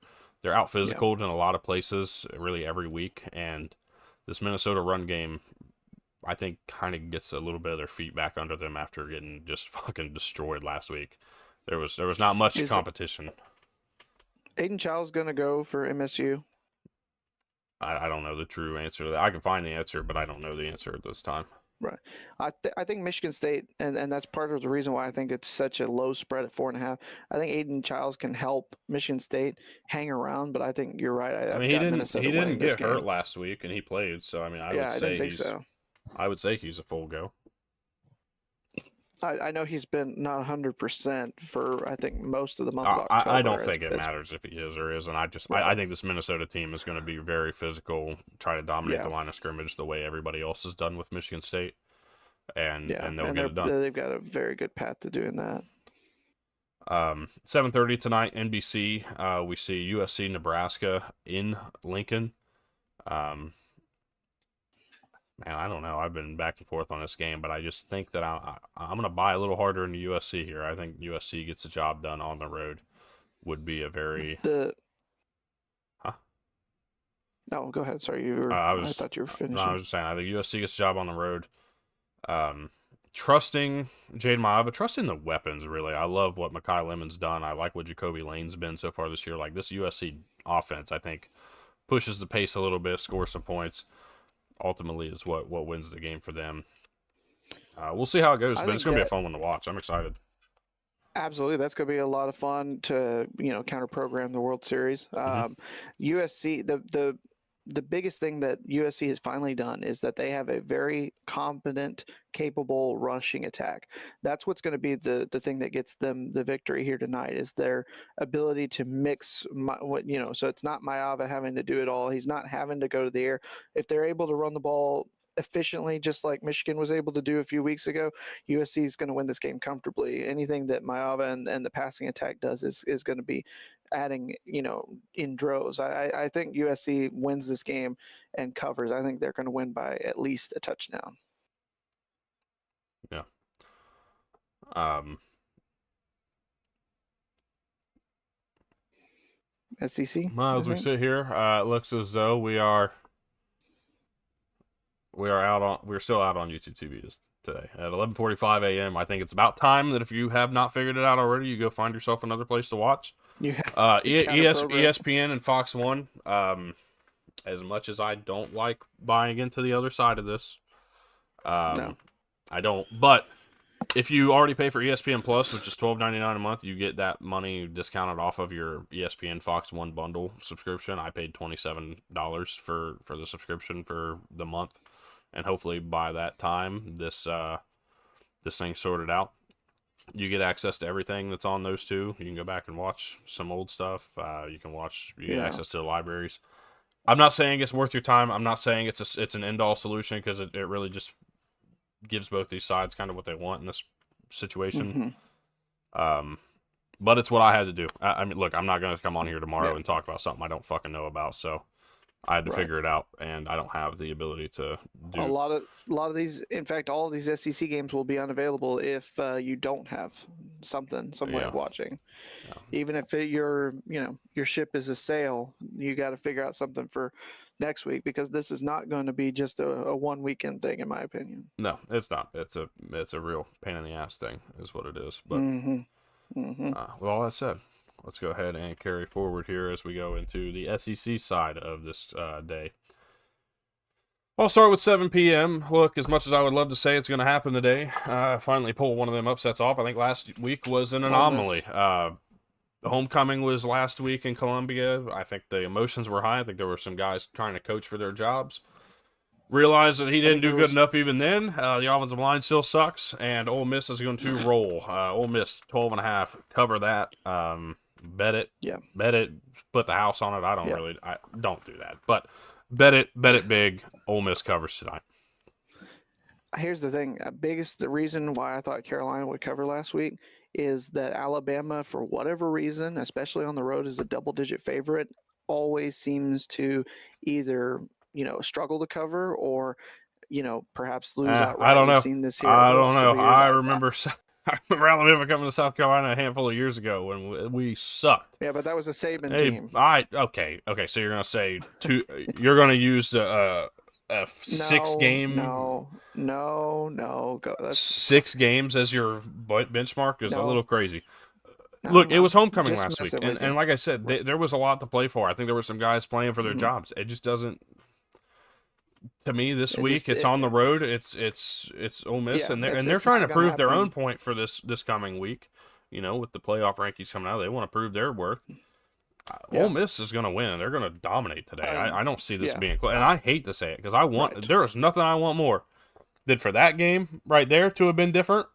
out physicaled in a lot of places, really every week, and this Minnesota run game, I think, kind of gets a little bit of their feet back under them after getting just fucking destroyed last week. There was not much competition. Aiden Child's going to go for MSU? I don't know the true answer to that. I can find the answer, but I don't know the answer at this time. Right. I think Michigan State, and that's part of the reason why I think it's such a low spread at 4.5. I think Aiden Childs can help Michigan State hang around, but I think you're right. I mean, he didn't get hurt last week, and he played. So I mean, I didn't think so. I would say he's a full go. I know he's been not 100% for I think most of the month of October. I don't think it matters if he is or isn't. I think this Minnesota team is going to be very physical, try to dominate the line of scrimmage the way everybody else has done with Michigan State, and they'll get it done. They've got a very good path to doing that. 7:30 tonight, NBC. We see USC Nebraska in Lincoln. Man, I don't know. I've been back and forth on this game, but I just think that I'm going to buy a little harder into USC here. I think USC gets the job done on the road. Would be a very... Huh? No, go ahead. Sorry, I thought you were finishing. No, I was just saying, I think USC gets the job on the road. Trusting Jade Maava, trusting the weapons, really. I love what Mekhi Lemon's done. I like what Jacoby Lane's been so far this year. Like, this USC offense, I think, pushes the pace a little bit, scores some points. Ultimately is what wins the game for them. We'll see how it goes, but it's going to be a fun one to watch. I'm excited. Absolutely, that's going to be a lot of fun to counter program the World Series. USC, the biggest thing that USC has finally done is that they have a very competent, capable rushing attack. That's what's going to be the thing that gets them the victory here tonight is their ability to mix so it's not Maava having to do it all. He's not having to go to the air. If they're able to run the ball efficiently, just like Michigan was able to do a few weeks ago, USC is going to win this game comfortably. Anything that Maava and the passing attack does is going to be adding, in droves. I think USC wins this game and covers. I think they're going to win by at least a touchdown. Yeah. SEC. Well, as we sit here, it looks as though we're still out on YouTube TV today at 11:45 a.m. I think it's about time that if you have not figured it out already, you go find yourself another place to watch. ESPN and Fox 1. as much as I don't like buying into the other side of this. No. I don't. But if you already pay for ESPN Plus, which is $12.99 a month, you get that money discounted off of your ESPN Fox One bundle subscription. I paid $27 for the subscription for the month, and hopefully by that time this thing's sorted out. You get access to everything that's on those two. You can go back and watch some old stuff. You get access to the libraries. I'm not saying it's worth your time. I'm not saying it's an end-all solution, because it really just gives both these sides kind of what they want in this situation. But it's what I had to do. I mean, look, I'm not going to come on here tomorrow and talk about something I don't fucking know about. So I had to figure it out, and I don't have the ability to do a lot of these. In fact, all of these SEC games will be unavailable if you don't have some way of watching. Yeah. Even if your ship is a sail, you got to figure out something for next week, because this is not going to be just a one weekend thing, in my opinion. No, it's not. It's a real pain in the ass thing, is what it is. But with all that said, let's go ahead and carry forward here as we go into the SEC side of this day. I'll start with 7 p.m. Look, as much as I would love to say it's going to happen today, finally pull one of them upsets off. I think last week was an anomaly. Homecoming was last week in Columbia. I think the emotions were high. I think there were some guys trying to coach for their jobs. Realized that he didn't do good enough even then. The offensive line still sucks, and Ole Miss is going to roll. Ole Miss 12.5. Cover that. Bet it. Yeah. Bet it. Put the house on it. I don't do that. But bet it big. Ole Miss covers tonight. Here's the thing. The reason why I thought Carolina would cover last week is that Alabama, for whatever reason, especially on the road, is a double-digit favorite, always seems to either struggle to cover or perhaps lose outright. I don't know. We've seen this here. I don't know. I remember Alabama coming to South Carolina a handful of years ago when we sucked. Yeah, but that was a Saban team. Okay. So you're gonna say two? You're gonna use a 6 game? No. 6 games as your benchmark is a little crazy. Look, it was homecoming last week, and like I said, there was a lot to play for. I think there were some guys playing for their jobs. It just doesn't. To me, this week it's on the road. It's Ole Miss, and they're trying to prove their own point for this coming week. With the playoff rankings coming out, they want to prove their worth. Ole Miss is going to win. They're going to dominate today. I don't see this being close, and I hate to say it because there is nothing I want more than for that game right there to have been different.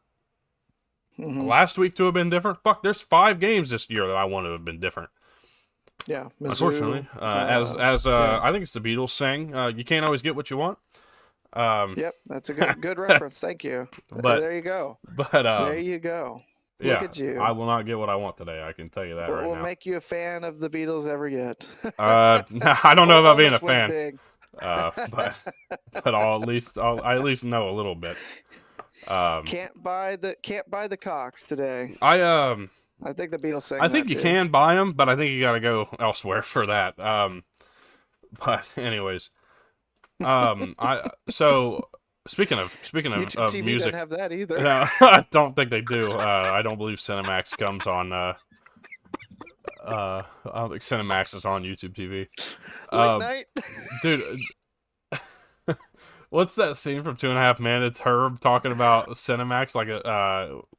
Last week to have been different. Fuck, there's 5 games this year that I want to have been different. Yeah, Mizzou, unfortunately, I think it's the Beatles sang, "You can't always get what you want." Yep, that's a good reference. Thank you. But there you go. But there you go. Look at you. I will not get what I want today. I can tell you that right now. We'll make you a fan of the Beatles ever yet. I don't know about being a fan. But I at least know a little bit. Can't buy the Cox today. I think the Beatles sang. I think you can buy them, but I think you got to go elsewhere for that. But anyways, so speaking of YouTube TV music, doesn't have that either. No, I don't think they do. I don't believe Cinemax comes on. I don't think Cinemax is on YouTube TV. Late night, dude. What's that scene from 2.5 Men? It's Herb talking about Cinemax, like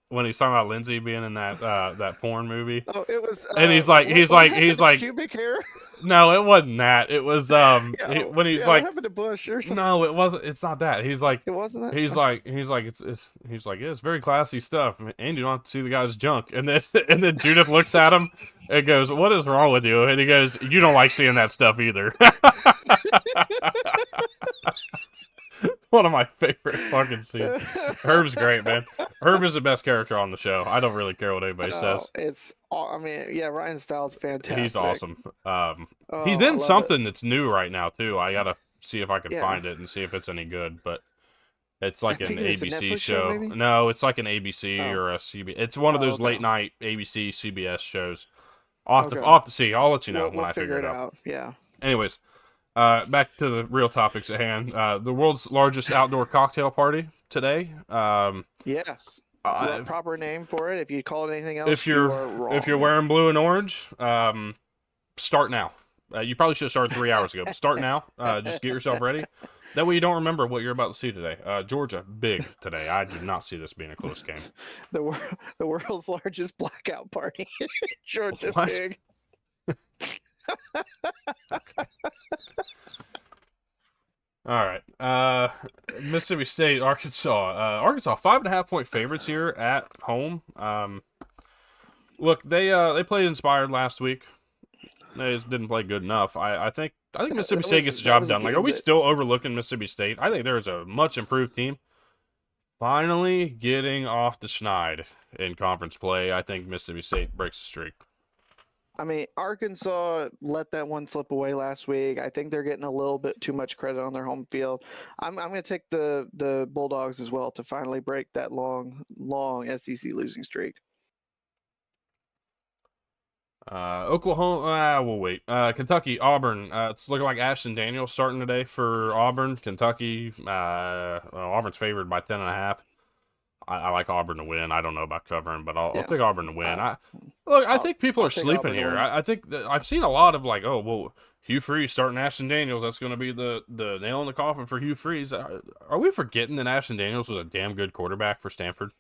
when he's talking about Lindsay being in that porn movie. Oh, it was. And he's like pubic hair. No, it wasn't that. It was when he's like, what happened to Bush or something? No, it wasn't. It's not that. He's like, it wasn't that. He's like, it's very classy stuff, and you don't have to see the guy's junk. And then Judith looks at him and goes, "What is wrong with you?" And he goes, "You don't like seeing that stuff either." One of my favorite fucking scenes. Herb's great, man. Herb is the best character on the show. I don't really care what anybody says. Ryan Stiles is fantastic. He's awesome. He's in something that's new right now too. I gotta see if I can find it and see if it's any good. But it's like an ABC show. No, it's like an ABC or a CBS. It's one of those late night ABC, CBS shows. I'll have to see. I'll let you know when I figure it out. Yeah. Anyways. Back to the real topics at hand. The world's largest outdoor cocktail party today. Yes. Proper name for it. If you call it anything else, you are wrong. If you're wearing blue and orange, start now. You probably should have started 3 hours ago. But start now. Just get yourself ready. That way you don't remember what you're about to see today. Georgia, big today. I do not see this being a close game. The world's largest blackout party. Georgia What? big. Okay. All right. Mississippi State, Arkansas. Arkansas 5.5-point favorites here at home. Look, they played inspired last week. They just didn't play good enough. I think Mississippi State gets the job done. Like, are we still overlooking Mississippi State? I think there's a much improved team. Finally getting off the schneid in conference play. I think Mississippi State breaks the streak. I mean, Arkansas let that one slip away last week. I think they're getting a little bit too much credit on their home field. I'm going to take the Bulldogs as well to finally break that long SEC losing streak. Oklahoma, we'll wait. Kentucky, Auburn. It's looking like Ashton Daniels starting today for Auburn. Kentucky, Auburn's favored by 10.5. I like Auburn to win. I don't know about covering, but I'll pick Auburn to win. I think people are sleeping here. I think that I've seen a lot of like, oh, well, Hugh Freeze starting Ashton Daniels. That's going to be the nail in the coffin for Hugh Freeze. Are we forgetting that Ashton Daniels was a damn good quarterback for Stanford?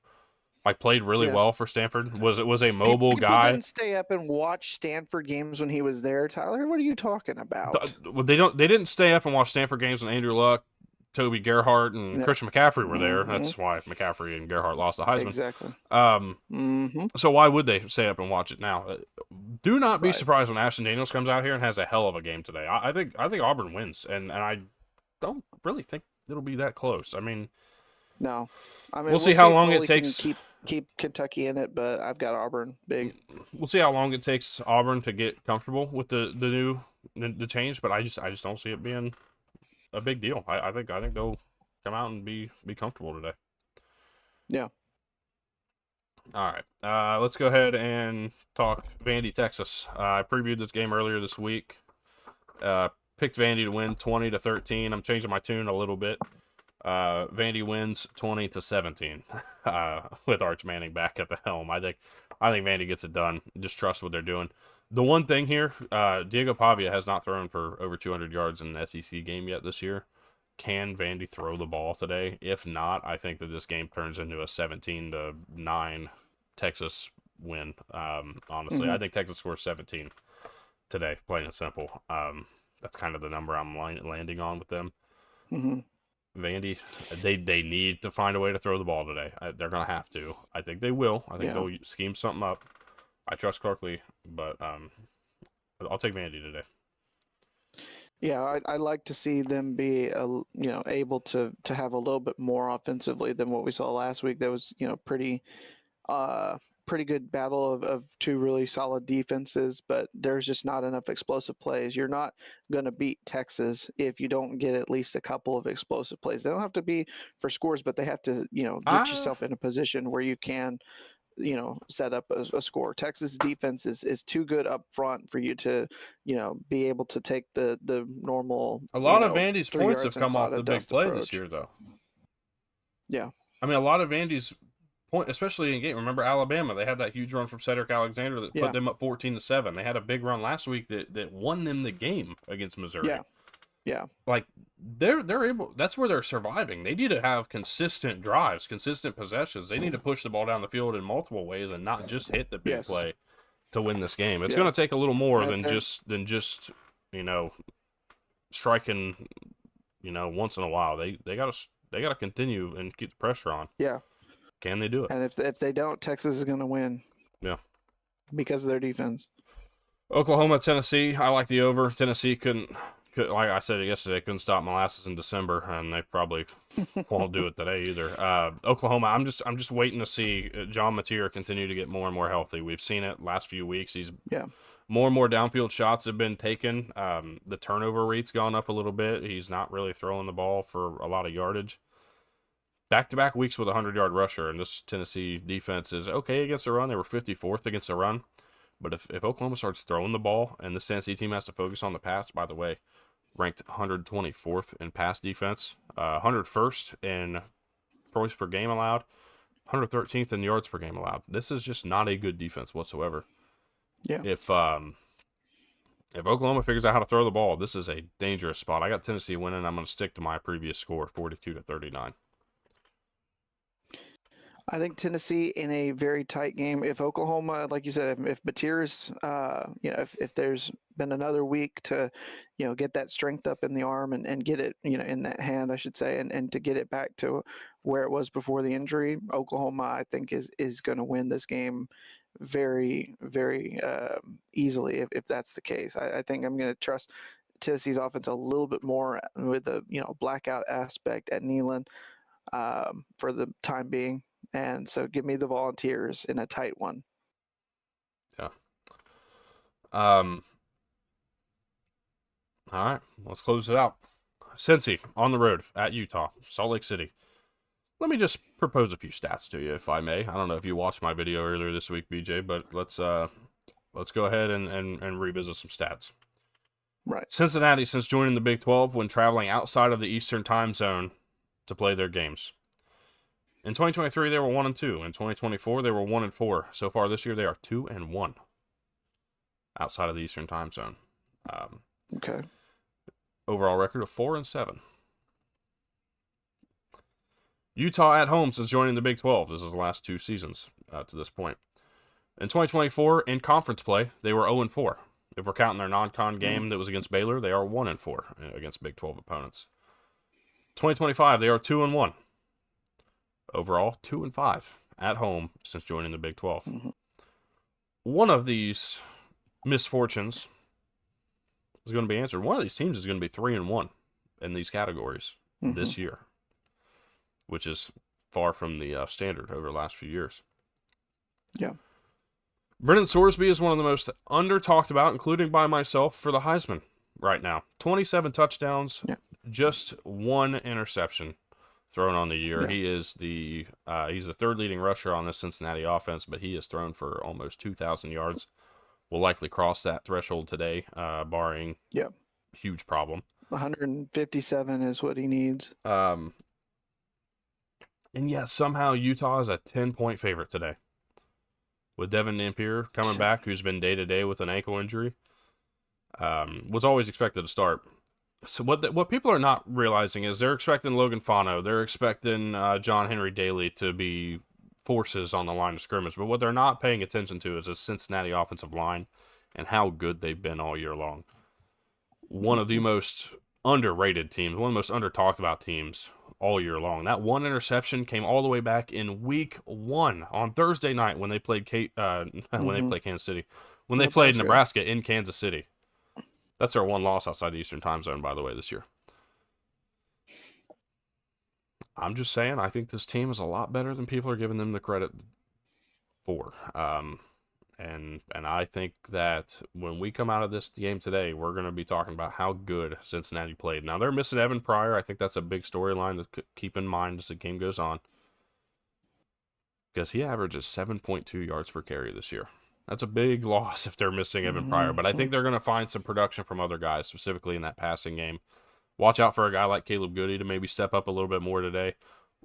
Like, played really well for Stanford. Was a mobile guy. People didn't stay up and watch Stanford games when he was there, Tyler. What are you talking about? Well, they didn't stay up and watch Stanford games when Andrew Luck, Toby Gerhart, and Christian McCaffrey were there. That's why McCaffrey and Gerhart lost the Heisman. Exactly. So why would they stay up and watch it now? Do not be surprised when Ashton Daniels comes out here and has a hell of a game today. I think Auburn wins, and I don't really think it'll be that close. I mean, no. I mean, we'll see how long it takes. Keep Kentucky in it, but I've got Auburn big. We'll see how long it takes Auburn to get comfortable with the change, but I just don't see it being a big deal. I think they'll come out and be comfortable today. Yeah. All right. Let's go ahead and talk Vandy, Texas. I previewed this game earlier this week. Picked Vandy to win 20-13. I'm changing my tune a little bit. Vandy wins 20-17 with Arch Manning back at the helm. I think Vandy gets it done. Just trust what they're doing. The one thing here, Diego Pavia has not thrown for over 200 yards in an SEC game yet this year. Can Vandy throw the ball today? If not, I think that this game turns into a 17-9 Texas win. Honestly, I think Texas scores 17 today, plain and simple. That's kind of the number I'm landing on with them. Vandy, they need to find a way to throw the ball today. They're going to have to. I think they will. I think they'll scheme something up. I trust Clarkley, but I'll take Vandy today. Yeah, I'd like to see them be, able to have a little bit more offensively than what we saw last week. That was, pretty good battle of two really solid defenses, but there's just not enough explosive plays. You're not going to beat Texas if you don't get at least a couple of explosive plays. They don't have to be for scores, but they have to, get yourself in a position where you can, set up a score. Texas defense is too good up front for you to, be able to take the normal. A lot of Vandy's points have come off the big play this year, though. Yeah. I mean, a lot of Vandy's point, especially in game. Remember Alabama? They had that huge run from Cedric Alexander that put them up 14-7. They had a big run last week that won them the game against Missouri. Yeah. Like they're able. That's where they're surviving. They need to have consistent drives, consistent possessions. They need to push the ball down the field in multiple ways and not just hit the big play to win this game. It's going to take a little more than just striking once in a while. They got to continue and keep the pressure on. Yeah. Can they do it? And if they don't, Texas is going to win. Yeah. Because of their defense. Oklahoma, Tennessee. I like the over. Tennessee couldn't, like I said yesterday, couldn't stop molasses in December, and they probably won't do it today either. Oklahoma, I'm just waiting to see John Mateer continue to get more and more healthy. We've seen it last few weeks. More and more downfield shots have been taken. The turnover rate's gone up a little bit. He's not really throwing the ball for a lot of yardage. Back-to-back weeks with a 100-yard rusher, and this Tennessee defense is okay against the run. They were 54th against the run. But if Oklahoma starts throwing the ball and this Tennessee team has to focus on the pass, by the way, ranked 124th in pass defense, 101st in points per game allowed, 113th in yards per game allowed. This is just not a good defense whatsoever. Yeah. If If Oklahoma figures out how to throw the ball, this is a dangerous spot. I got Tennessee winning. I'm going to stick to my previous score, 42-39. I think Tennessee in a very tight game. If Oklahoma, like you said, if Mateer's, if there's been another week to, get that strength up in the arm and get it, in that hand, I should say, and to get it back to where it was before the injury, Oklahoma, I think, is going to win this game very, very easily if that's the case. I think I'm going to trust Tennessee's offense a little bit more with the, blackout aspect at Neyland for the time being. And so give me the Volunteers in a tight one. Yeah. All right, let's close it out. Cincy on the road at Utah, Salt Lake City. Let me just propose a few stats to you, if I may. I don't know if you watched my video earlier this week, BJ, but let's go ahead and revisit some stats. Right. Cincinnati, since joining the Big 12, when traveling outside of the Eastern Time Zone to play their games. In 2023, they were 1-2. In 2024, they were 1-4. So far this year, they are 2-1 outside of the Eastern Time Zone. Okay. Overall record of 4-7. Utah at home since joining the Big 12. This is the last 2 seasons to this point. In 2024, in conference play, they were 0-4. If we're counting their non-con game that was against Baylor, they are 1-4 against Big 12 opponents. 2025, they are 2-1. Overall, 2-5 at home since joining the Big 12. Mm-hmm. One of these misfortunes is going to be answered. One of these teams is going to be 3-1 in these categories this year, which is far from the standard over the last few years. Yeah. Brennan Sorsby is one of the most under-talked about, including by myself, for the Heisman right now. 27 touchdowns, just 1 interception thrown on the year. Yeah. He is he's the 3rd leading rusher on this Cincinnati offense, but he has thrown for almost 2,000 yards. Will likely cross that threshold today, barring huge problem. 157 is what he needs. And yeah, somehow Utah is a 10-point favorite today. With Devin Napier coming back, who's been day-to-day with an ankle injury. Was always expected to start. So what people are not realizing is they're expecting Logan Fano. They're expecting John Henry Daly to be forces on the line of scrimmage. But what they're not paying attention to is the Cincinnati offensive line and how good they've been all year long. One of the most underrated teams, one of the most under-talked about teams all year long. That 1 interception came all the way back in week 1 on Thursday night when they played when they played Kansas City. When they played Nebraska in Kansas City. That's their 1 loss outside the Eastern Time Zone, by the way, this year. I'm just saying, I think this team is a lot better than people are giving them the credit for. And I think that when we come out of this game today, we're going to be talking about how good Cincinnati played. Now, they're missing Evan Pryor. I think that's a big storyline to keep in mind as the game goes on. Because he averages 7.2 yards per carry this year. That's a big loss if they're missing Evan Pryor. But I think they're going to find some production from other guys, specifically in that passing game. Watch out for a guy like Caleb Goody to maybe step up a little bit more today.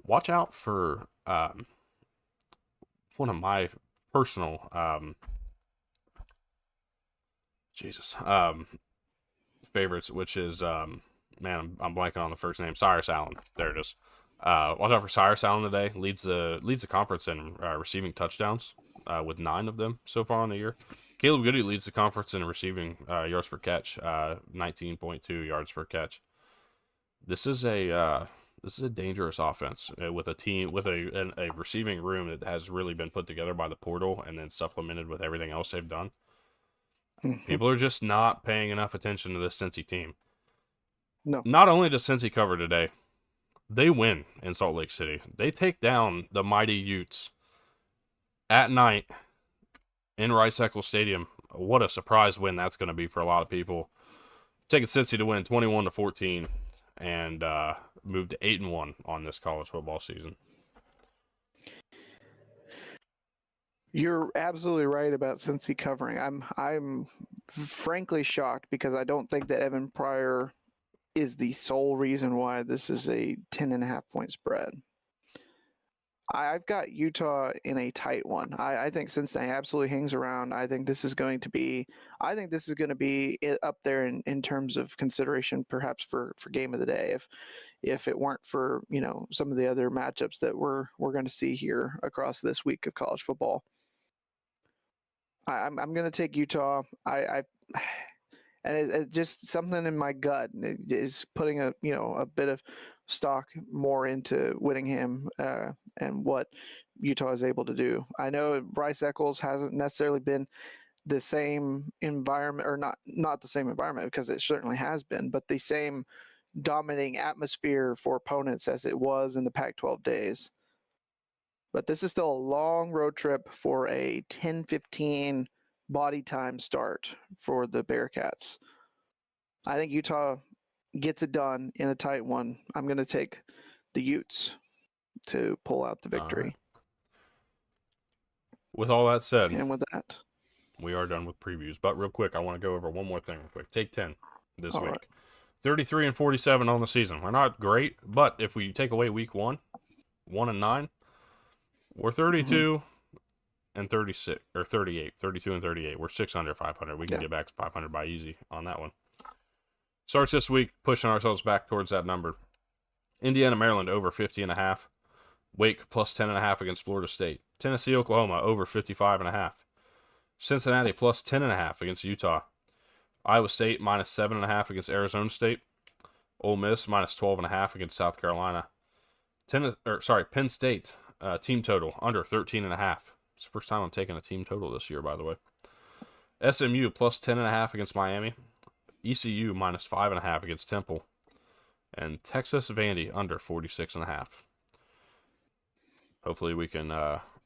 Watch out for one of my personal favorites, which is I'm blanking on the first name. Cyrus Allen. There it is. Watch out for Cyrus Allen today. Leads the conference in receiving touchdowns with 9 of them so far on the year. Caleb Goody leads the conference in receiving yards per catch, 19.2 yards per catch. This is a dangerous offense with a team with a receiving room that has really been put together by the portal and then supplemented with everything else they've done. People are just not paying enough attention to this Cincy team. No. Not only does Cincy cover today, they win in Salt Lake City. They take down the mighty Utes at night in Rice-Eccles Stadium. What a surprise win that's going to be for a lot of people. Taking Cincy to win 21-14 and move to 8-1 on this college football season. You're absolutely right about Cincy covering. I'm frankly shocked because I don't think that Evan Pryor is the sole reason why this is a 10.5 point spread. I've got Utah in a tight one. I think Cincinnati absolutely hangs around. I think this is going to be. I think this is going to be up there in terms of consideration, perhaps for game of the day. If it weren't for some of the other matchups that we're going to see here across this week of college football, I'm going to take Utah. I and it's just something in my gut is putting a bit of stock more into Whittingham and what Utah is able to do. I know Bryce Eccles hasn't necessarily been the same environment, or not the same environment, because it certainly has been, but the same dominating atmosphere for opponents as it was in the Pac-12 days. But this is still a long road trip for a 10-15 body time start for the Bearcats. I think Utah gets it done in a tight one. I'm going to take the Utes to pull out the victory. Right. With all that said, and with that, we are done with previews. But real quick, I want to go over one more thing real quick. Take 10 this all week. right. 33 and 47 on the season. We're not great, but if we take away week 1-9, we're 32 and 36, or 38, 32 and 38. We're 6 under 500. We can get back to 500 by easy on that one. Starts this week, pushing ourselves back towards that number. Indiana, Maryland, over 50.5. Wake, plus 10.5 against Florida State. Tennessee, Oklahoma, over 55.5. Cincinnati, plus 10.5 against Utah. Iowa State, minus 7.5 against Arizona State. Ole Miss, minus 12.5 against South Carolina. Penn State, team total, under 13.5. It's the first time I'm taking a team total this year, by the way. SMU, plus 10.5 against Miami. ECU, minus 5.5 against Temple. And Texas Vandy, under 46.5. Hopefully we can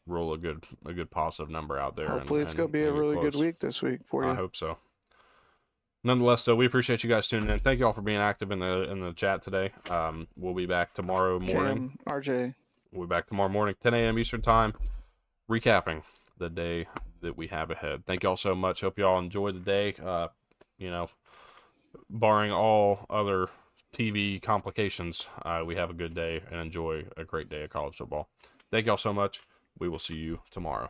roll a good positive number out there. Hopefully it's going to be a really good week this week for you. I hope so. Nonetheless, though, we appreciate you guys tuning in. Thank you all for being active in the chat today. We'll be back tomorrow morning. RJ. We'll be back tomorrow morning, 10 a.m. Eastern Time, recapping the day that we have ahead. Thank you all so much. Hope you all enjoyed the day. Barring all other TV complications, we have a good day and enjoy a great day of college football. Thank you all so much. We will see you tomorrow.